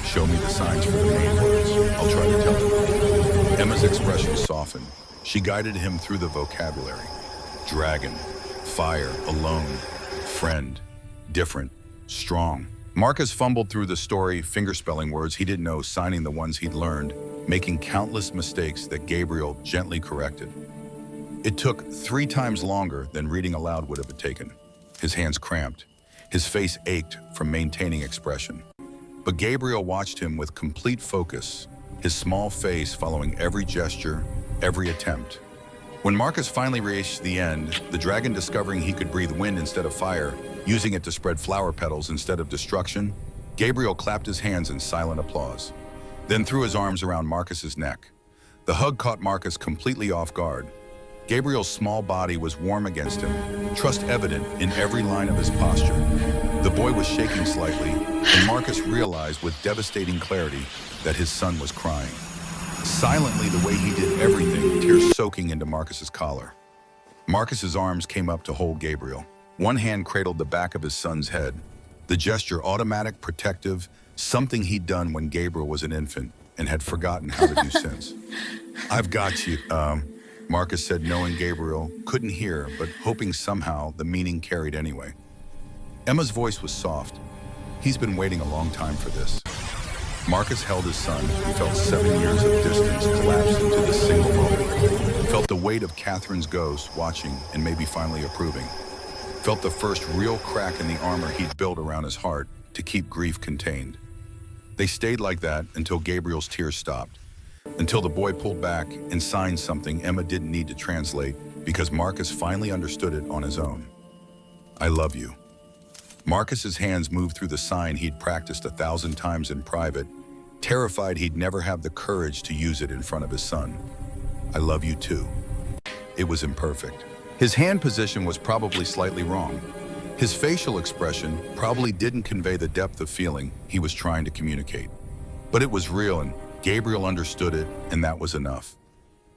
Show me the signs for the main words. I'll try to tell him. Emma's expression softened. She guided him through the vocabulary. Dragon, fire, alone, friend, different, strong. Marcus fumbled through the story, fingerspelling words he didn't know, signing the ones he'd learned, making countless mistakes that Gabriel gently corrected. It took 3 times longer than reading aloud would have taken. His hands cramped. His face ached from maintaining expression. But Gabriel watched him with complete focus, his small face following every gesture, every attempt. When Marcus finally reached the end, the dragon discovering he could breathe wind instead of fire, using it to spread flower petals instead of destruction, Gabriel clapped his hands in silent applause, then threw his arms around Marcus's neck. The hug caught Marcus completely off guard. Gabriel's small body was warm against him, trust evident in every line of his posture. The boy was shaking slightly, and Marcus realized with devastating clarity that his son was crying. Silently, the way he did everything, tears soaking into Marcus's collar. Marcus's arms came up to hold Gabriel. One hand cradled the back of his son's head. The gesture automatic, protective, something he'd done when Gabriel was an infant and had forgotten how to do since. I've got you, Marcus said, knowing Gabriel couldn't hear, but hoping somehow the meaning carried anyway. Emma's voice was soft. He's been waiting a long time for this. Marcus held his son, who felt 7 years of distance collapse into this single moment. Felt the weight of Catherine's ghost watching and maybe finally approving. Felt the first real crack in the armor he'd built around his heart to keep grief contained. They stayed like that until Gabriel's tears stopped. Until the boy pulled back and signed something Emma didn't need to translate because Marcus finally understood it on his own. I love you. Marcus's hands moved through the sign he'd practiced 1,000 times in private, terrified he'd never have the courage to use it in front of his son. I love you too. It was imperfect. His hand position was probably slightly wrong. His facial expression probably didn't convey the depth of feeling he was trying to communicate. But it was real, and Gabriel understood it, and that was enough.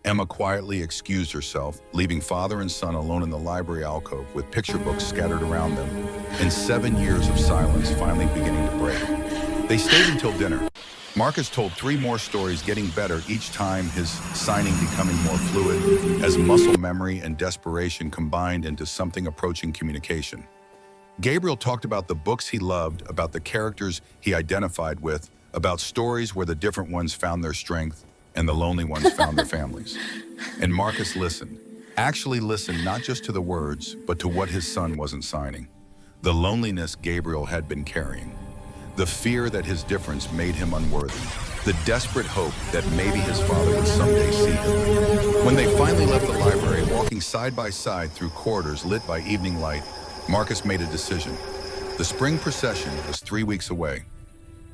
Emma quietly excused herself, leaving father and son alone in the library alcove with picture books scattered around them, and 7 years of silence finally beginning to break. They stayed until dinner. Marcus told 3 more stories, getting better each time, his signing becoming more fluid as muscle memory and desperation combined into something approaching communication. Gabriel talked about the books he loved, about the characters he identified with, about stories where the different ones found their strength and the lonely ones found their families. And Marcus listened. Actually listened not just to the words, but to what his son wasn't signing. The loneliness Gabriel had been carrying. The fear that his difference made him unworthy. The desperate hope that maybe his father would someday see him. When they finally left the library, walking side by side through corridors lit by evening light, Marcus made a decision. The spring procession was 3 weeks away.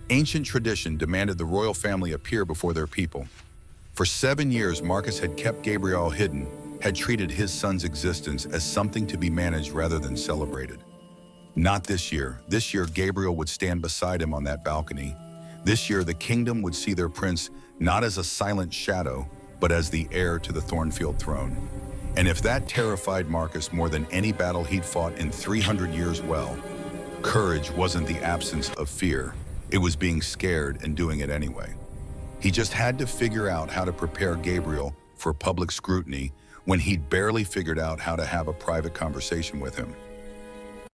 Ancient tradition demanded the royal family appear before their people. For 7 years, Marcus had kept Gabriel hidden, had treated his son's existence as something to be managed rather than celebrated. Not this year. This year, Gabriel would stand beside him on that balcony. This year, the kingdom would see their prince not as a silent shadow, but as the heir to the Thornfield throne. And if that terrified Marcus more than any battle he'd fought in 300 years, well, courage wasn't the absence of fear. It was being scared and doing it anyway. He just had to figure out how to prepare Gabriel for public scrutiny when he'd barely figured out how to have a private conversation with him.